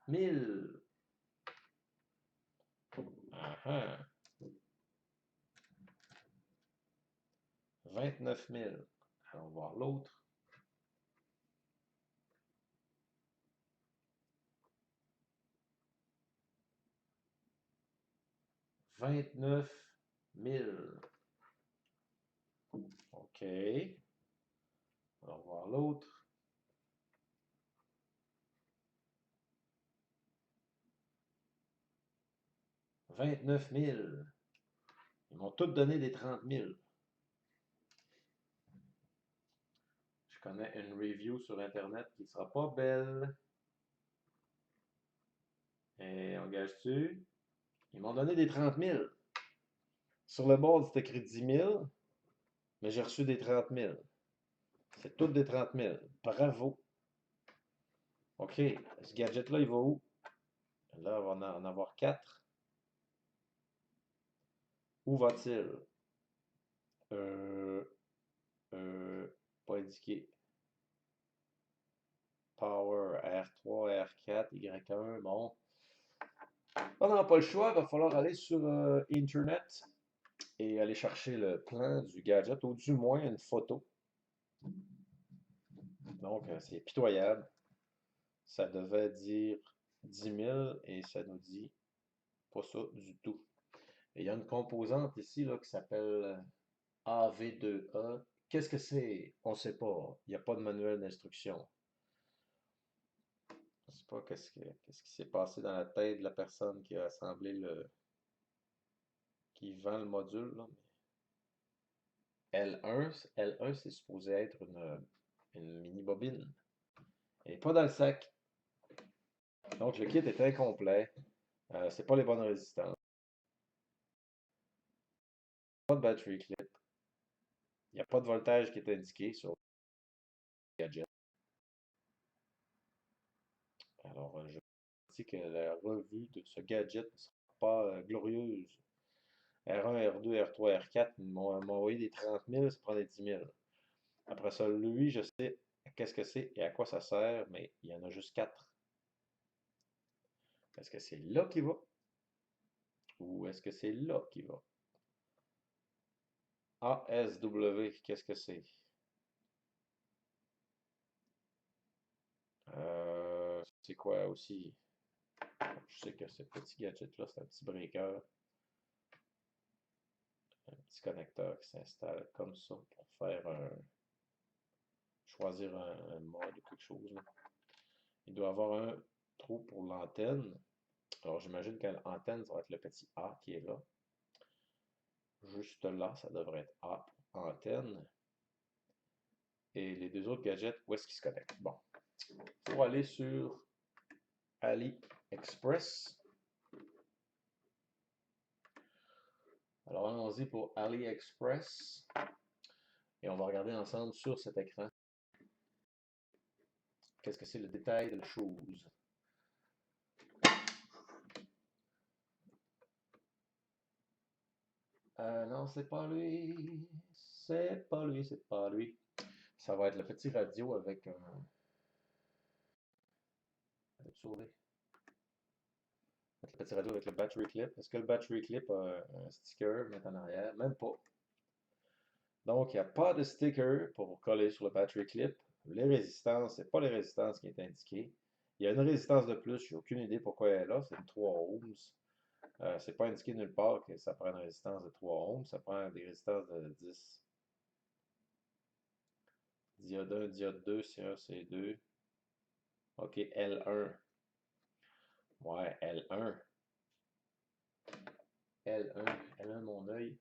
000. Ah, 29 000. Allons voir l'autre. $29 000. OK. Allons voir l'autre. $29 000. Ils m'ont tous donné des 30 000. Je connais une review sur Internet qui ne sera pas belle. Et engage-tu? Ils m'ont donné des 30 000. Sur le board, c'est écrit 10 000, mais j'ai reçu des 30 000. C'est toutes des 30 000. Bravo. OK, ce gadget-là, il va où? Là, on va en avoir 4. Où va-t-il? Euh, euh, Pas indiqué. Power, R3, R4, Y1, bon. On n'a pas le choix, il va falloir aller sur Internet et aller chercher le plan du gadget, ou du moins une photo. Donc, c'est pitoyable. Ça devait dire 10 000 et ça nous dit pas ça du tout. Et il y a une composante ici là, qui s'appelle AV2A. Qu'est-ce que c'est? On ne sait pas. Il n'y a pas de manuel d'instruction. Je ne sais pas qu'est-ce qui s'est passé dans la tête de la personne qui a assemblé qui vend le module, là. L1, c'est supposé être une mini-bobine. Elle n'est pas dans le sac. Donc le kit est incomplet. C'est pas les bonnes résistances. Pas de battery clip. Il n'y a pas de voltage qui est indiqué sur le gadget. Alors, je dis que la revue de ce gadget ne sera pas glorieuse. R1, R2, R3, R4 m'ont envoyé des 30 000, ça prend des 10 000. Après ça, lui, je sais qu'est-ce que c'est et à quoi ça sert, mais il y en a juste 4. Est-ce que c'est là qui va? Ou est-ce que c'est là qui va? ASW, qu'est-ce que c'est? C'est quoi aussi? Je sais que ce petit gadget-là, c'est un petit breaker, un petit connecteur qui s'installe comme ça pour faire choisir un mode ou quelque chose, là. Il doit avoir un trou pour l'antenne. Alors j'imagine que l'antenne, ça va être le petit A qui est là. Juste là, ça devrait être A pour antenne. Et les deux autres gadgets, où est-ce qu'ils se connectent? Bon, pour aller sur AliExpress. Alors allons-y pour AliExpress. Et on va regarder ensemble sur cet écran. Qu'est-ce que c'est le détail de la chose? Non, c'est pas lui. C'est pas lui, c'est pas lui. Ça va être le petit radio avec un. Le petit radio avec le battery clip. Est-ce que le battery clip a un sticker mettre en arrière? Même pas. Donc, il n'y a pas de sticker pour coller sur le battery clip. Les résistances, c'est pas les résistances qui est indiquées. Il y a une résistance de plus, j'ai aucune idée pourquoi elle est là, c'est une 3 ohms. C'est pas indiqué nulle part que ça prend une résistance de 3 ohms, ça prend des résistances de 10. Diode 1, diode 2, C1, C2. OK, L1. Ouais, L1. L1, L1 mon œil.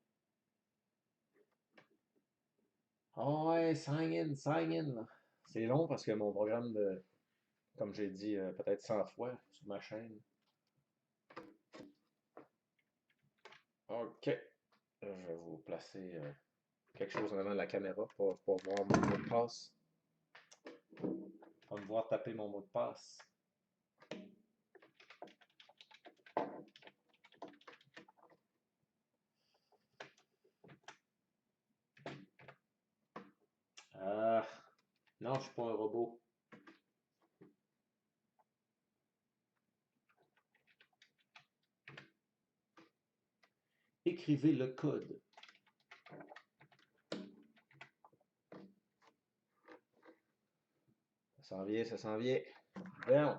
Ah ouais, sign in. C'est long parce que mon programme de, comme j'ai dit peut-être 100 fois sur ma chaîne. OK. Je vais vous placer quelque chose en avant de la caméra pour voir mon mot de passe. On va me voir taper mon mot de passe. Ah, non, je suis pas un robot. Écrivez le code. Ça s'en vient, ça s'en vient. Bon,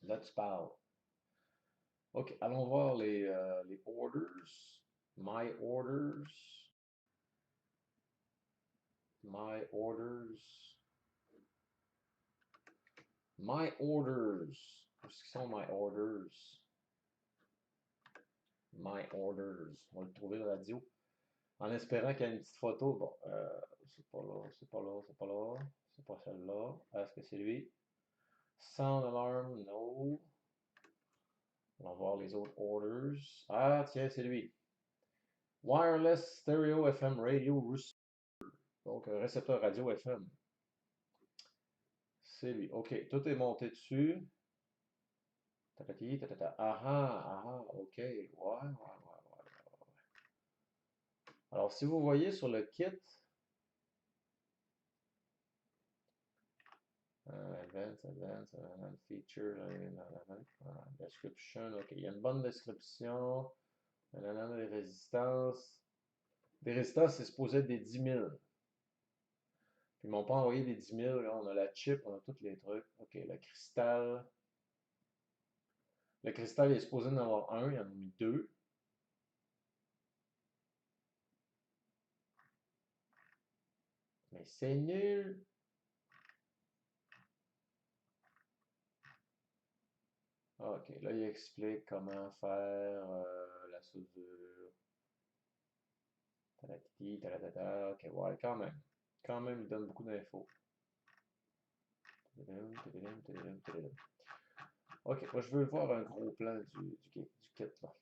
là tu parles. OK, allons voir les orders. My orders. My orders. My orders. Où sont my orders? My orders. On va le trouver le radio. En espérant qu'il y ait une petite photo. Bon, c'est pas là, c'est pas là, c'est pas là. C'est pas celle-là. Est-ce que c'est lui? Sound alarm, no. On va voir les autres orders. Ah, tiens, c'est lui. Wireless Stereo FM Radio Receiver. Donc, récepteur radio FM. C'est lui. OK, tout est monté dessus. Tatati, tatata. Ah ah, ah, ok. Ouais, ouais, ouais, ouais. Alors, si vous voyez sur le kit, advanced feature, description, ok, il y a une bonne description, des résistances. Des résistances, c'est supposé être des 10 000. Puis ils m'ont pas envoyé des 10 000, là, on a la chip, on a tous les trucs. Ok, le cristal. Le cristal il est supposé en avoir un, il y en a mis deux. Mais c'est nul! Ah, ok, là il explique comment faire la soudure. Taratiti, taratata. Ok, ouais, quand même. Quand même, il donne beaucoup d'infos. Ok, moi je veux voir un gros plan du kit là.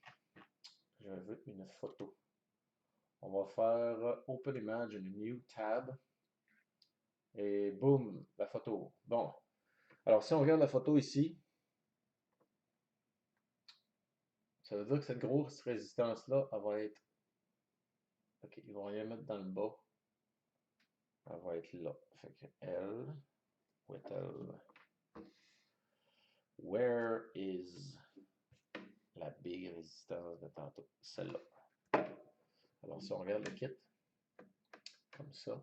Je veux une photo. On va faire Open Image, une New Tab. Et boum, la photo. Bon. Alors si on regarde la photo ici, ça veut dire que cette grosse résistance-là, elle va être. Ok, ils vont rien mettre dans le bas. Elle va être là. Fait que L, où est-elle? Where is la big résistance de tantôt? Celle-là. Alors si on regarde le kit, comme ça,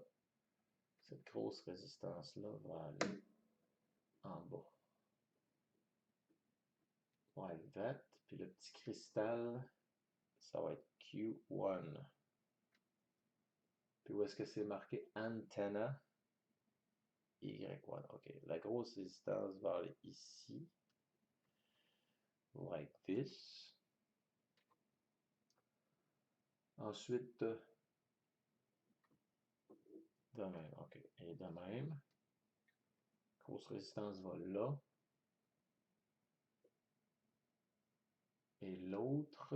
cette grosse résistance-là va aller en bas. Like that. Puis le petit cristal, ça va être Q1. Puis où est-ce que c'est marqué antenna? Y1. OK. La grosse résistance va aller ici. Like this. Ensuite, de même. OK. Et de même. Grosse résistance va là. Et l'autre.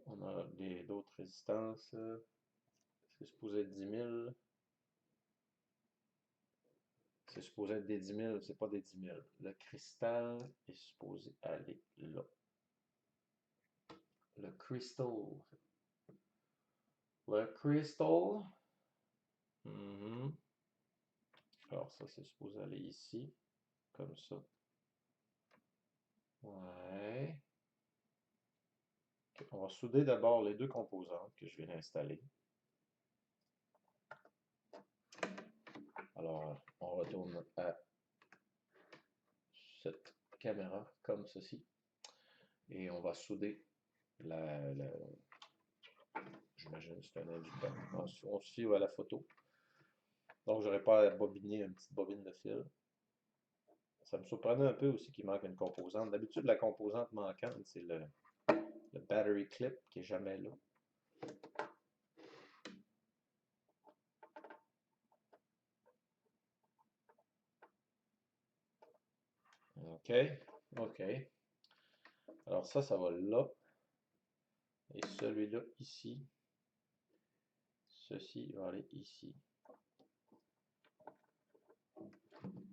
On a d'autres résistances. C'est supposé être 10 000. C'est supposé être des 10 000, c'est pas des 10 000. Le cristal est supposé aller là. Le crystal. Le crystal. Alors ça, c'est supposé aller ici. Comme ça. Ouais. Okay, on va souder d'abord les deux composantes que je viens d'installer. Alors, on retourne à cette caméra comme ceci. Et on va souder j'imagine que c'est un inducteur. On se fie à la photo. Donc, j'aurais pas à bobiner une petite bobine de fil. Ça me surprenait un peu aussi qu'il manque une composante. D'habitude, la composante manquante, c'est le battery clip qui est jamais là. OK. OK. Alors ça va là. Et celui-là ici. Ceci va aller ici.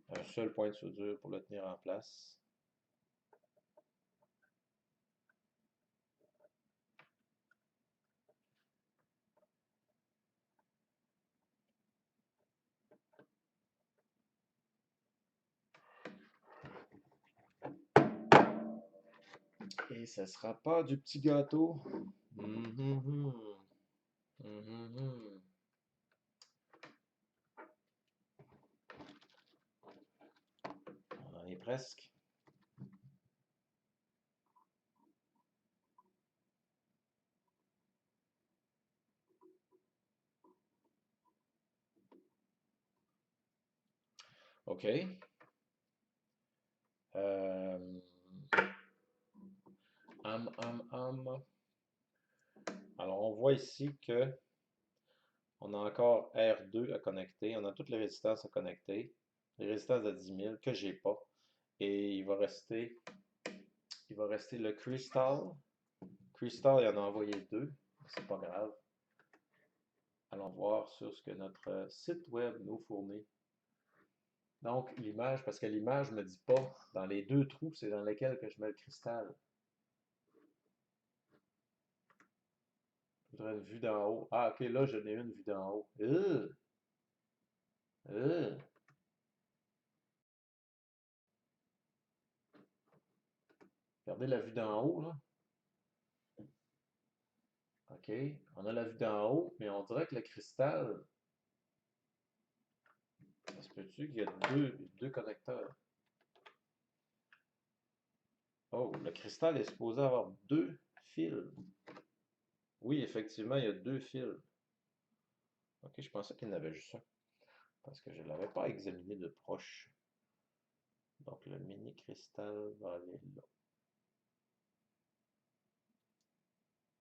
Un seul point de soudure pour le tenir en place. Et ça sera pas du petit gâteau. On en est presque. OK. Alors, on voit ici que on a encore R2 à connecter. On a toutes les résistances à connecter. Les résistances de 10 000 que j'ai pas. Et il va rester le Crystal. Crystal, il en a envoyé deux. C'est pas grave. Allons voir sur ce que notre site web nous fournit. Donc, l'image, parce que l'image ne me dit pas dans les deux trous, c'est dans lesquels que je mets le cristal. Je voudrais une vue d'en haut. Ah, ok, là, j'en ai une vue d'en haut. Euh. Regardez la vue d'en haut, là. OK, on a la vue d'en haut, mais on dirait que le cristal, ça se peut-tu qu'il y a deux connecteurs? Oh, le cristal est supposé avoir deux fils. Oui, effectivement, il y a deux fils. OK, je pensais qu'il y en avait juste un, parce que je ne l'avais pas examiné de proche. Donc, le mini cristal va aller là.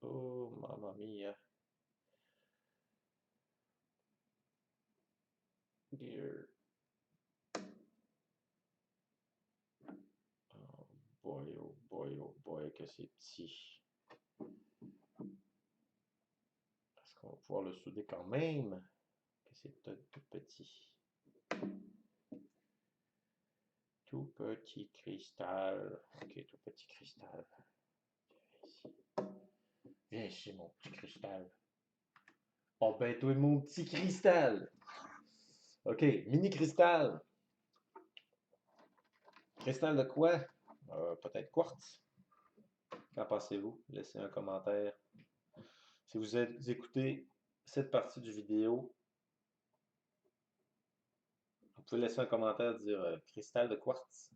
Oh, mamma mia. Dear. Oh boy, que c'est petit. Est-ce qu'on va pouvoir le souder quand même? Que c'est tout petit. Tout petit cristal. Ok, tout petit cristal. Viens ici. Viens ici, mon petit cristal. Oh ben, toi, mon petit cristal. Ok, mini cristal. Cristal de quoi? Peut-être quartz. Qu'en pensez-vous? Laissez un commentaire. Si vous écoutez cette partie du vidéo, vous pouvez laisser un commentaire dire cristal de quartz.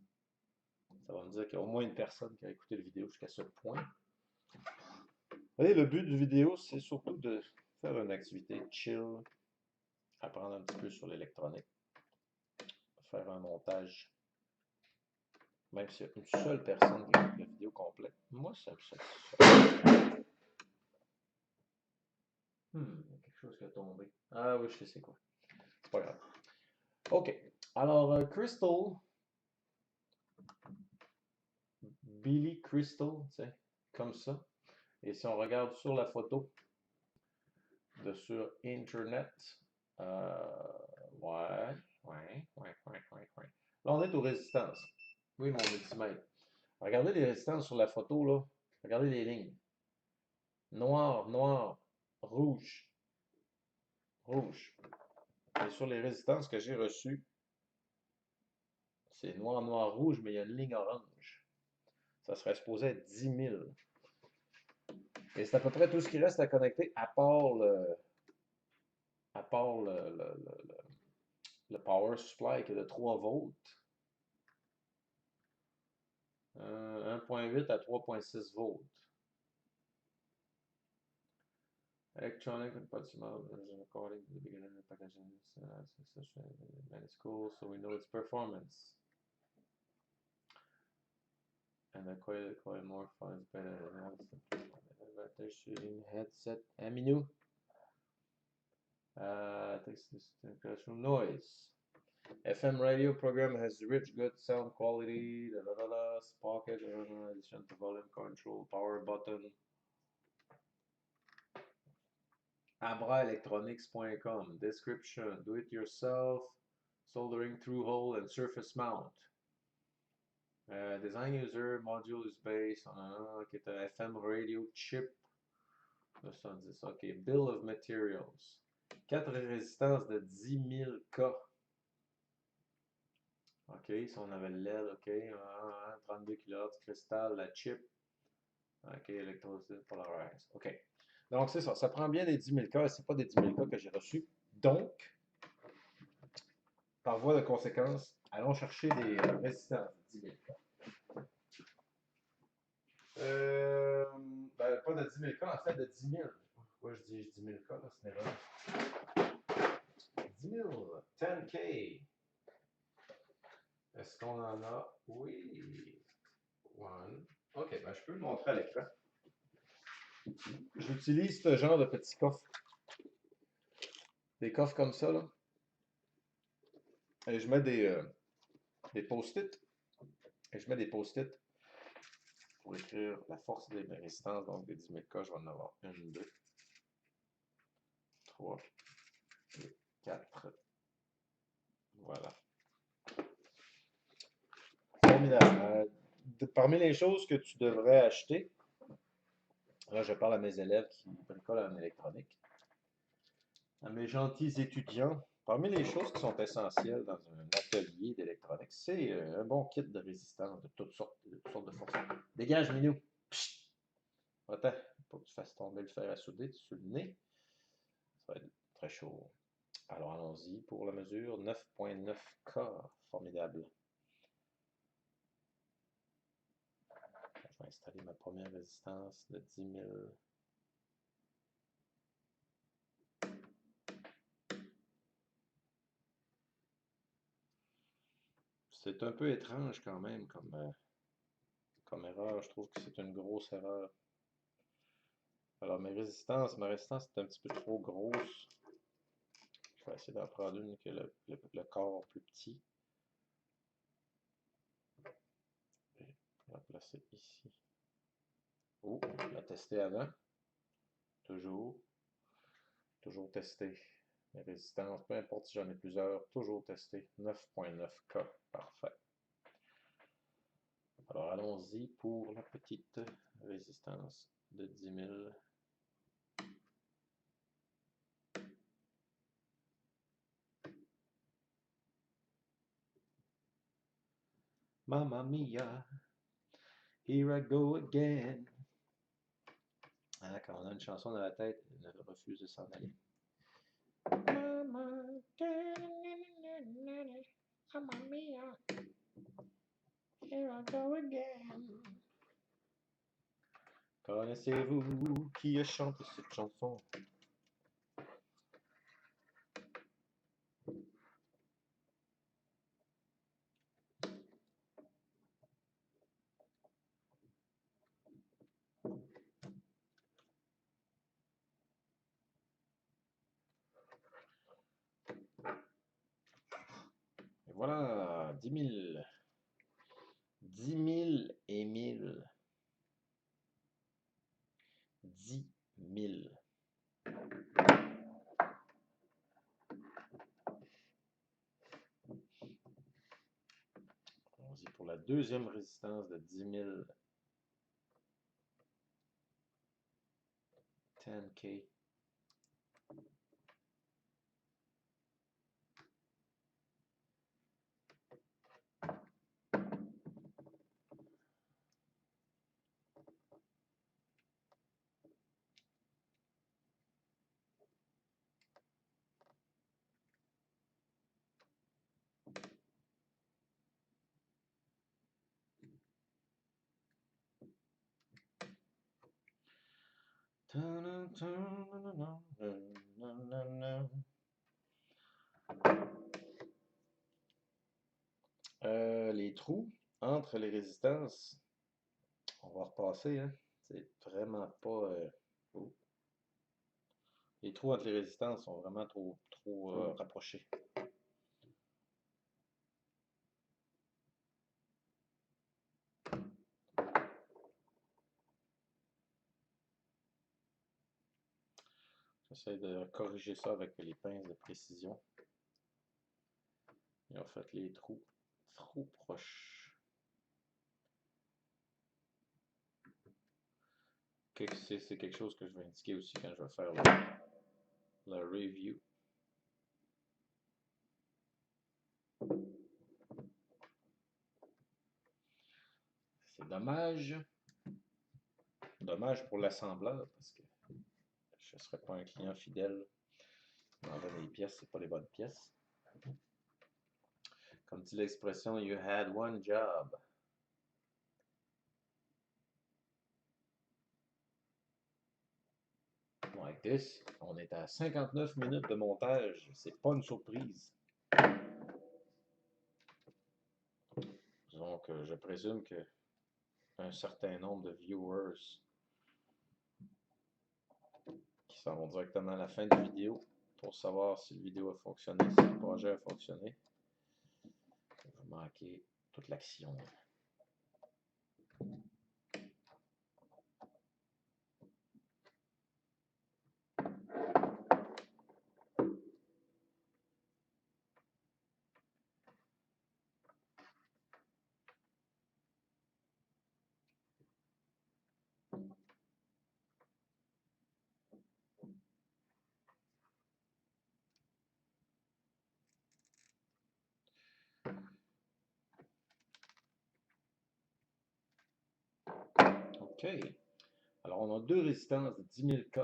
Ça va me dire qu'il y a au moins une personne qui a écouté la vidéo jusqu'à ce point. Et le but du vidéo, c'est surtout de faire une activité chill, apprendre un petit peu sur l'électronique, faire un montage. Même s'il y a une seule personne qui écoute la vidéo complète. Moi, ça. Il y a quelque chose qui a tombé. Ah oui, je sais c'est quoi. C'est pas grave. OK. Alors, Crystal, Billy Crystal, tu sais, comme ça. Et si on regarde sur la photo sur Internet, ouais. Là, on est aux résistances. Oui, mon multimètre. Regardez les résistances sur la photo, là. Regardez les lignes. Noir, noir, rouge, rouge. Et sur les résistances que j'ai reçues, c'est noir, noir, rouge, mais il y a une ligne orange. Ça serait supposé être 10 000. Et c'est à peu près tout ce qui reste à connecter, à part le power supply qui est de 3 volts. 1.8 à 3.6 volts. Electronic and proximal according to the beginning of the packaging is cool, so we know its performance. And the coil more fun is better than advantage shooting headset Aminu. Takes this classroom noise. FM radio program has rich, good sound quality. Pocket, addition to volume control, power button. abraelectronics.com. Description: do it yourself, soldering through hole and surface mount. Design user module is based on an FM radio chip. 910. OK. Bill of materials. 4 résistances de 10 000 K. OK. Si on avait le LED, OK. 32 kHz, cristal, la chip. OK. Electrolyte polarized. OK. Donc, c'est ça. Ça prend bien des 10 000 K. Ce n'est pas des 10 000 K que j'ai reçus. Donc, par voie de conséquence, allons chercher des résistances de 10 000 K. Ben, pas de 10 000 K, en fait de 10 000. Pourquoi je dis 10 000 K, là, c'est une erreur. 10 000, 10K. Est-ce qu'on en a? Oui. One. OK, ben je peux le montrer à l'écran. J'utilise ce genre de petits coffres. Des coffres comme ça, là. Et je mets des post-it. Et je mets des post-it pour écrire la force des résistances, donc des 10 000 K, je vais en avoir 1, 2, 3 et 4. Voilà. Formidable. Parmi les choses que tu devrais acheter, là je parle à mes élèves qui bricolent en électronique, à mes gentils étudiants, parmi les choses qui sont essentielles dans un atelier d'électronique, c'est un bon kit de résistance de toutes sortes de forces. Dégage, Minou! Psst! Attends, faut que tu fasses tomber le fer à souder sur le nez. Ça va être très chaud. Alors allons-y pour la mesure 9.9K. Formidable. Je vais installer ma première résistance de 10 000. C'est un peu étrange quand même comme erreur. Je trouve que c'est une grosse erreur. Alors ma résistance est un petit peu trop grosse. Je vais essayer d'en prendre une qui a le corps plus petit. Et on va placer ici. Oh, on l'a testé avant. Toujours tester. Les résistances, peu importe si j'en ai plusieurs, toujours tester. 9.9K. Parfait. Alors allons-y pour la petite résistance de 10 000. Mamma mia, here I go again. Hein, quand on a une chanson dans la tête, on refuse de s'en aller. Mamma mia, here I go again. Connaissez-vous qui a chanté cette chanson? Et voilà, 10 000. 10 000 et 1000. 10 000. Allons-y pour la deuxième résistance de 10 000. 10K. Les trous entre les résistances, on va repasser, hein? C'est vraiment pas... oh. Les trous entre les résistances sont vraiment trop rapprochés. J'essaie de corriger ça avec les pinces de précision. Et en fait, les trous trop proches. C'est quelque chose que je vais indiquer aussi quand je vais faire la review. C'est dommage. Dommage pour l'assembleur parce que je ne serais pas un client fidèle. M'envoie des pièces, c'est pas les bonnes pièces. Comme dit l'expression, you had one job. Like this, on est à 59 minutes de montage. C'est pas une surprise. Donc, je présume que un certain nombre de viewers qui s'en vont directement à la fin de la vidéo pour savoir si la vidéo a fonctionné, si le projet a fonctionné. Vous manquez toute l'action. OK. Alors, on a deux résistances de 10 000 K,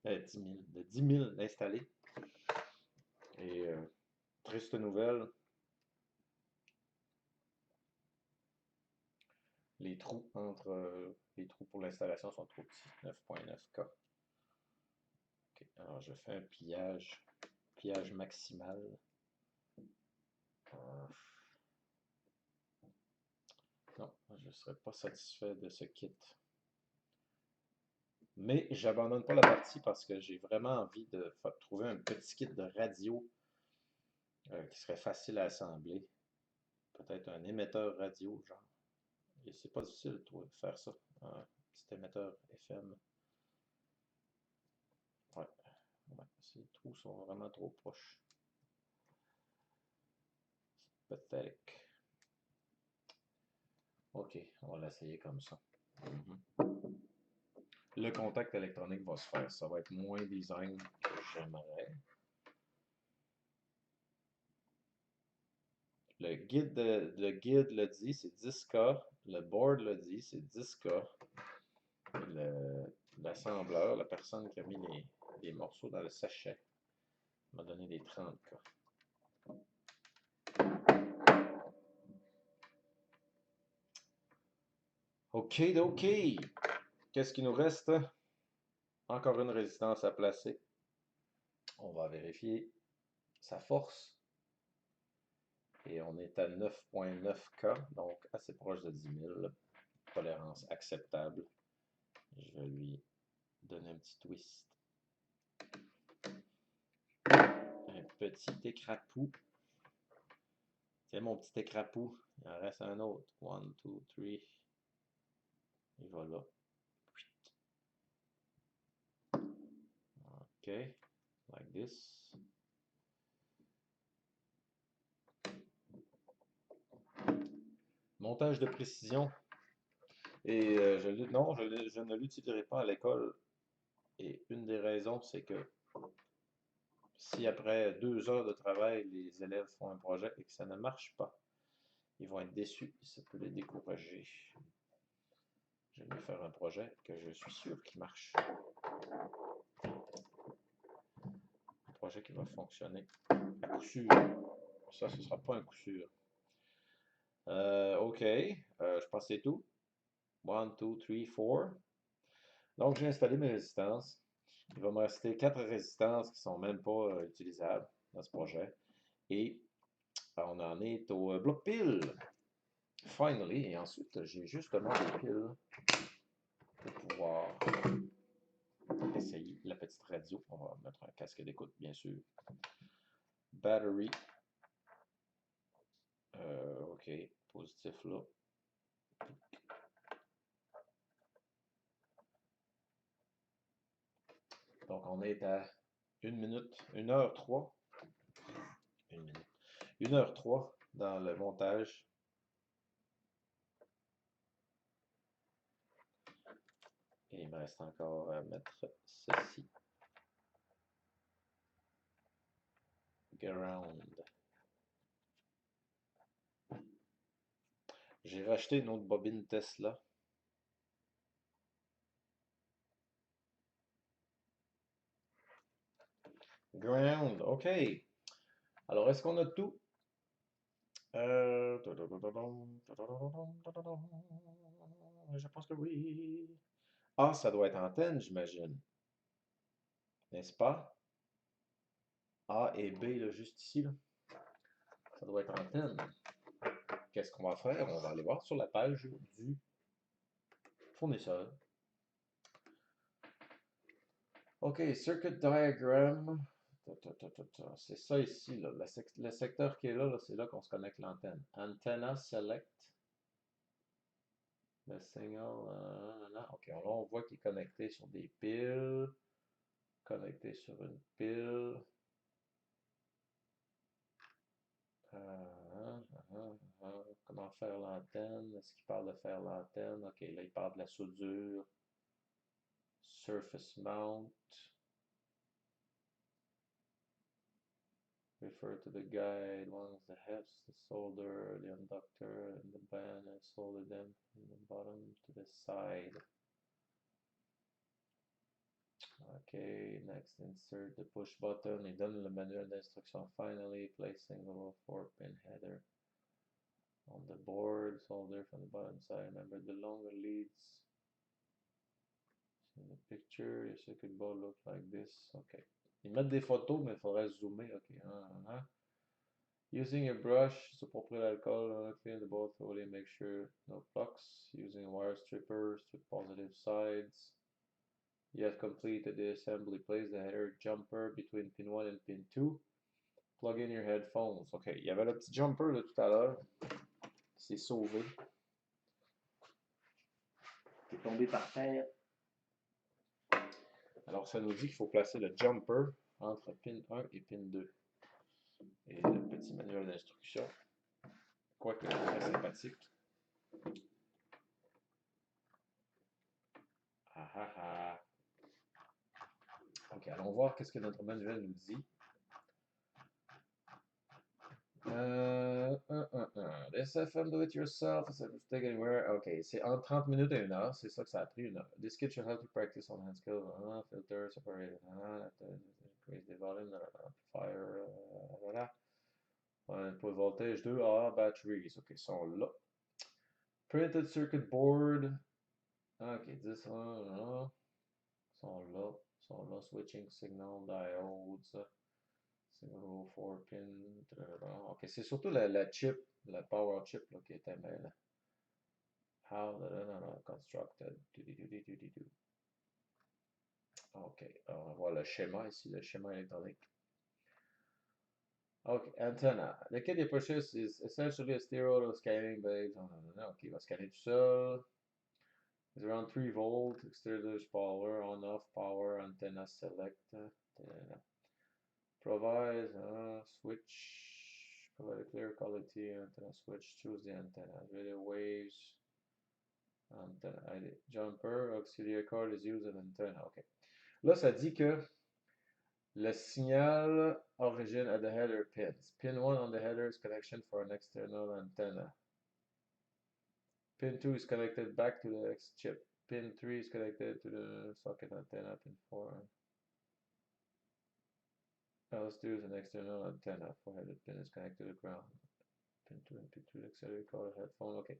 10 000, de 10 000 installées. Et triste nouvelle, les trous entre les trous pour l'installation sont trop petits, 9.9 K. OK. Alors, je fais un pliage maximal. Non, je ne serais pas satisfait de ce kit. Mais j'abandonne pas la partie parce que j'ai vraiment envie de trouver un petit kit de radio qui serait facile à assembler. Peut-être un émetteur radio, genre. Et c'est pas difficile de faire ça. Un petit émetteur FM. Ouais, ouais, ces trous sont vraiment trop proches. C'est pathétique. OK, on va l'essayer comme ça. Le contact électronique va se faire. Ça va être moins design que j'aimerais. Le guide le dit, c'est 10K. Le board le dit, c'est 10K. L'assembleur, la personne qui a mis les morceaux dans le sachet, m'a donné des 30K. OK, OK. Qu'est-ce qu'il nous reste? Encore une résistance à placer. On va vérifier sa force. Et on est à 9.9K, donc assez proche de 10 000. Tolérance acceptable. Je vais lui donner un petit twist. Un petit écrapou. Tiens, mon petit écrapou. Il en reste un autre. 1, 2, 3. Il va là. OK. Like this. Montage de précision. Et je ne l'utiliserai pas à l'école. Et une des raisons, c'est que si après 2 heures de travail, les élèves font un projet et que ça ne marche pas, ils vont être déçus et ça peut les décourager. Je vais faire un projet que je suis sûr qui marche. Un projet qui va fonctionner à coup sûr. Ça, ce ne sera pas un coup sûr. OK. Je pense que c'est tout. 1, 2, 3, 4. Donc, j'ai installé mes résistances. Il va me rester 4 résistances qui ne sont même pas utilisables dans ce projet. Et on en est au bloc pile. Finally. Et ensuite, j'ai justement des piles pour pouvoir essayer la petite radio. On va mettre un casque d'écoute, bien sûr. Battery. OK. Positif là. Donc, on est à 1 minute, 1h03. 1 minute. 1h03 dans le montage. Et il me reste encore à mettre ceci. Ground. J'ai racheté une autre bobine Tesla. Ground, OK. Alors, est-ce qu'on a tout? Je pense que oui. Ah, ça doit être antenne, j'imagine. N'est-ce pas? A et B, là, juste ici, là. Ça doit être antenne. Qu'est-ce qu'on va faire? On va aller voir sur la page du fournisseur. OK, circuit diagram. C'est ça ici, là. Le secteur qui est là, c'est là qu'on se connecte l'antenne. Antenna select. Le signal. OK, là, on voit qu'il est connecté sur des piles. Connecté sur une pile. Comment faire l'antenne? Est-ce qu'il parle de faire l'antenne? OK, là, il parle de la soudure. Surface mount. Refer to the guide. Once the heads, the solder, the inductor, and the band, and solder them from the bottom to the side. OK, next, insert the push button. Il donne le manuel d'instruction. Finally, placing the little 4-pin header on the board, solder from the bottom side. Remember the longer leads. In the picture, your circuit board look like this. OK. Ils mettent des photos, mais il faudrait zoomer. OK. Using your brush to apply alcohol, clean the board thoroughly, make sure no plugs. Using a wire stripper, strip positive sides. You have completed the assembly. Place the header jumper between pin 1 and pin 2. Plug in your headphones. OK, il y avait le petit jumper là, tout à l'heure. C'est sauvé. C'est tombé par terre. Alors, ça nous dit qu'il faut placer le jumper entre pin 1 et pin 2. Et le petit manuel d'instruction, quoique très sympathique. Ah ah ah. Ok, allons voir qu'est-ce que notre manuel nous dit. This FM do it yourself, take anywhere. Ok, c'est entre 30 minutes et 1 heure, c'est ça que ça a pris 1 heure. This kit should help you practice on hand skills, filter, separate, increase the volume, amplifier, voilà. Input voltage 2A, batteries, ok, sont là. Printed circuit board, ok, this one, sont là, switching signal diodes. Single 4-pin. Ok, c'est surtout la chip, la power chip là, qui était mêlée. How constructed. Ok, on voit le schéma ici, le schéma électronique. Ok, antenna. The kit you purchase is essentially a stereo scanning based on. Ok, il va scanner tout seul. It's around 3 volts, external power, on-off power, antenna select. Provide switch, provide a clear quality antenna switch, choose the antenna, radio waves, antenna ID, jumper, auxiliary cord is used an antenna, ok. Là, ça dit que le signal origine at the header pins. Pin 1 on the header is connection for an external antenna. Pin 2 is connected back to the X chip. Pin 3 is connected to the socket antenna. Pin 4. L2 is an external antenna. 4-headed pin is connected to the ground. Pin 2 and pin 2 auxiliary cord headphone. OK.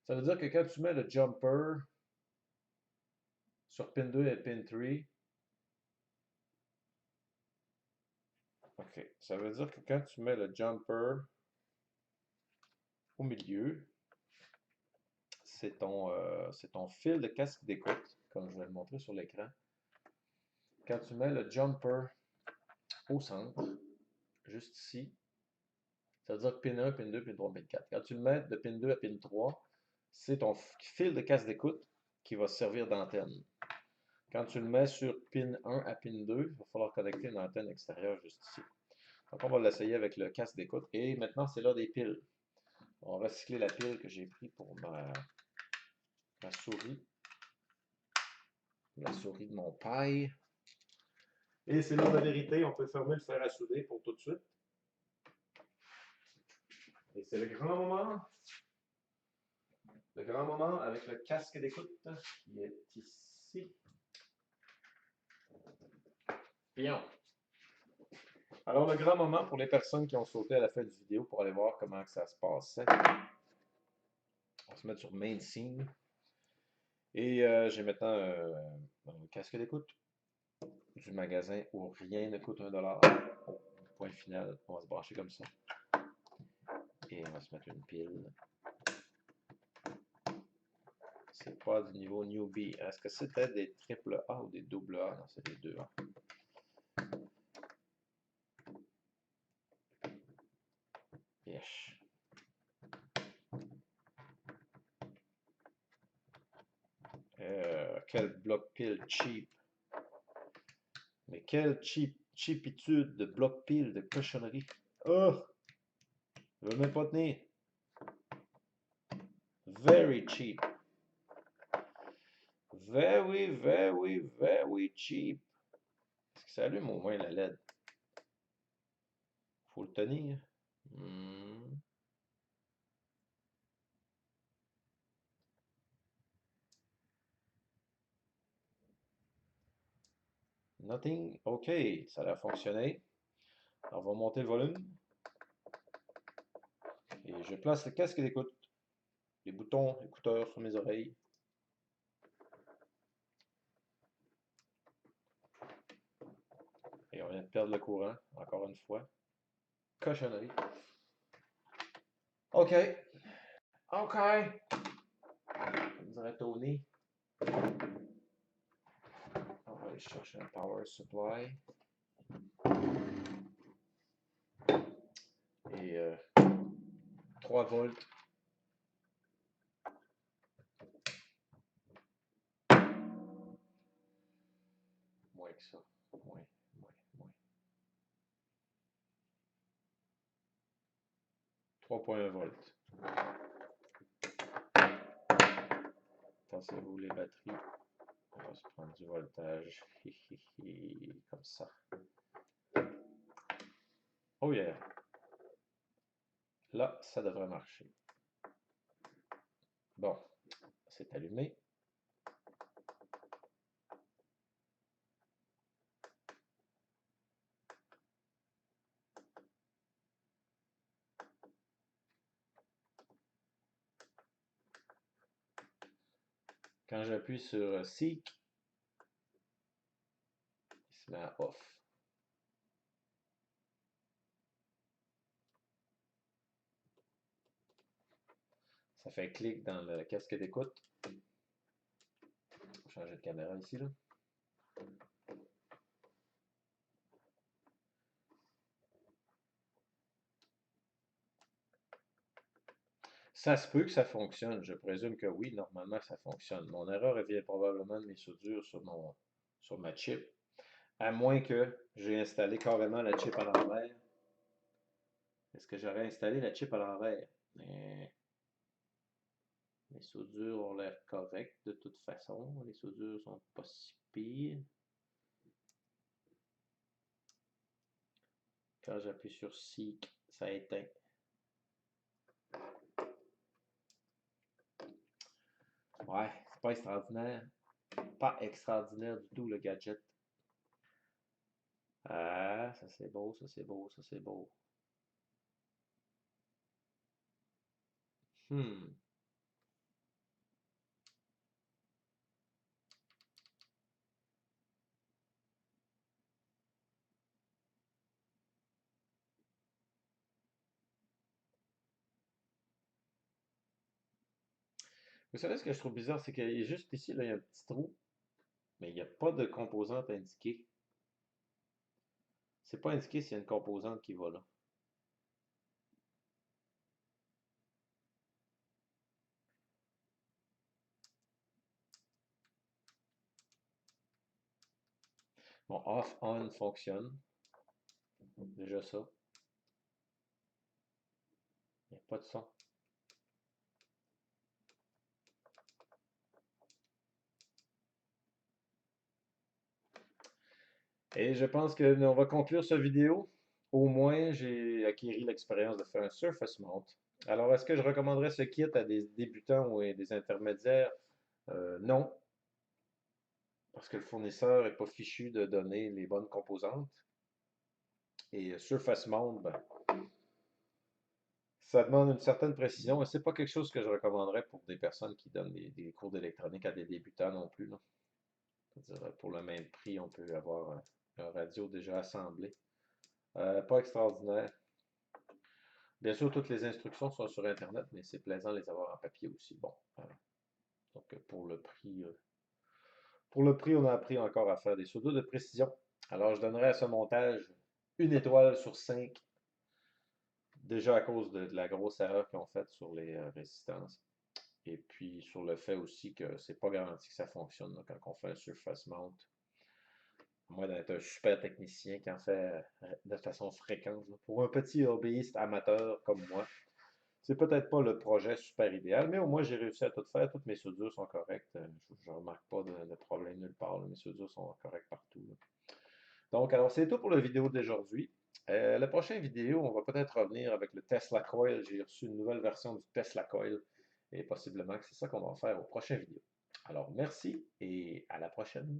Ça veut dire que quand tu mets le jumper sur pin 2 et pin 3, OK. Ça veut dire que quand tu mets le jumper au milieu, c'est ton fil de casque d'écoute, comme je vais le montrer sur l'écran. Quand tu mets le jumper au centre, juste ici, ça veut dire que pin 1, pin 2, pin 3, pin 4. Quand tu le mets de pin 2 à pin 3, c'est ton fil de casque d'écoute qui va servir d'antenne. Quand tu le mets sur pin 1 à pin 2, il va falloir connecter une antenne extérieure juste ici. Donc on va l'essayer avec le casque d'écoute. Et maintenant, c'est l'heure des piles. On va recycler la pile que j'ai prise pour ma souris. La souris de mon paille. Et c'est l'heure de la vérité. On peut fermer le fer à souder pour tout de suite. Et c'est le grand moment. Le grand moment avec le casque d'écoute qui est ici. Bien. Alors, le grand moment pour les personnes qui ont sauté à la fin de vidéo pour aller voir comment que ça se passait. On va se mettre sur Main Scene. Et j'ai maintenant un casque d'écoute du magasin où rien ne coûte $1. Oh, point final, on va se brancher comme ça. Et on va se mettre une pile. C'est pas du niveau newbie. Est-ce que c'était des triple A ou des double A? Non, c'est des 2A. Yes. Quel bloc pile cheap. Mais quelle cheapitude de bloc pile de cochonnerie. Oh! Je veux même pas tenir. Very cheap. Very, very, very cheap. Est-ce que ça allume au moins la LED? Faut le tenir. Nothing. OK, ça a l'air fonctionné. Alors, on va monter le volume. Et je place le casque d'écoute, les boutons écouteurs sur mes oreilles. Et on vient de perdre le courant, encore une fois. Cochonnerie. OK. OK. On dirait Tony. On va aller chercher un power supply. Et 3 volts. Moins que ça. Moins. 3,1 volts. Pensez-vous les batteries? On va se prendre du voltage. Comme ça. Oh yeah! Là, ça devrait marcher. Bon, c'est allumé. Quand j'appuie sur Seek, il se met à off. Ça fait clic dans le casque d'écoute. Je vais changer de caméra ici, là. Ça se peut que ça fonctionne. Je présume que oui, normalement ça fonctionne. Mon erreur vient probablement de mes soudures sur ma chip. À moins que j'ai installé carrément la chip à l'envers. Est-ce que j'aurais installé la chip à l'envers? Mais les soudures ont l'air correctes de toute façon. Les soudures sont pas si pires. Quand j'appuie sur Seek, ça éteint. Ouais, c'est pas extraordinaire. Pas extraordinaire du tout le gadget. Ah, ça c'est beau, ça c'est beau, ça c'est beau. Hmm. Vous savez ce que je trouve bizarre, c'est qu'il y a juste ici, là, il y a un petit trou, mais il n'y a pas de composante indiquée. C'est pas indiqué s'il y a une composante qui va là. Bon, off, on fonctionne. Déjà ça. Il n'y a pas de son. Et je pense qu'on va conclure cette vidéo. Au moins, j'ai acquis l'expérience de faire un Surface Mount. Alors, est-ce que je recommanderais ce kit à des débutants ou à des intermédiaires? Non, parce que le fournisseur n'est pas fichu de donner les bonnes composantes. Et Surface Mount, ben, ça demande une certaine précision et c'est pas quelque chose que je recommanderais pour des personnes qui donnent des cours d'électronique à des débutants non plus, là. C'est-à-dire, pour le même prix, on peut avoir un radio déjà assemblé. Pas extraordinaire. Bien sûr, toutes les instructions sont sur Internet, mais c'est plaisant de les avoir en papier aussi. Bon, donc pour le prix, on a appris encore à faire des soudures de précision. Alors, je donnerais à ce montage une étoile sur 5, déjà à cause de la grosse erreur qu'ils ont faite sur les résistances. Et puis sur le fait aussi que c'est pas garanti que ça fonctionne là, quand on fait un surface mount. À moins d'être un super technicien qui en fait de façon fréquente. Pour un petit hobbyiste amateur comme moi, c'est peut-être pas le projet super idéal, mais au moins j'ai réussi à tout faire. Toutes mes soudures sont correctes. Je ne remarque pas de problème nulle part. Mes soudures sont correctes partout. Là. Donc, alors c'est tout pour la vidéo d'aujourd'hui. La prochaine vidéo, on va peut-être revenir avec le Tesla Coil. J'ai reçu une nouvelle version du Tesla Coil et possiblement que c'est ça qu'on va faire aux prochaines vidéos. Alors, merci et à la prochaine.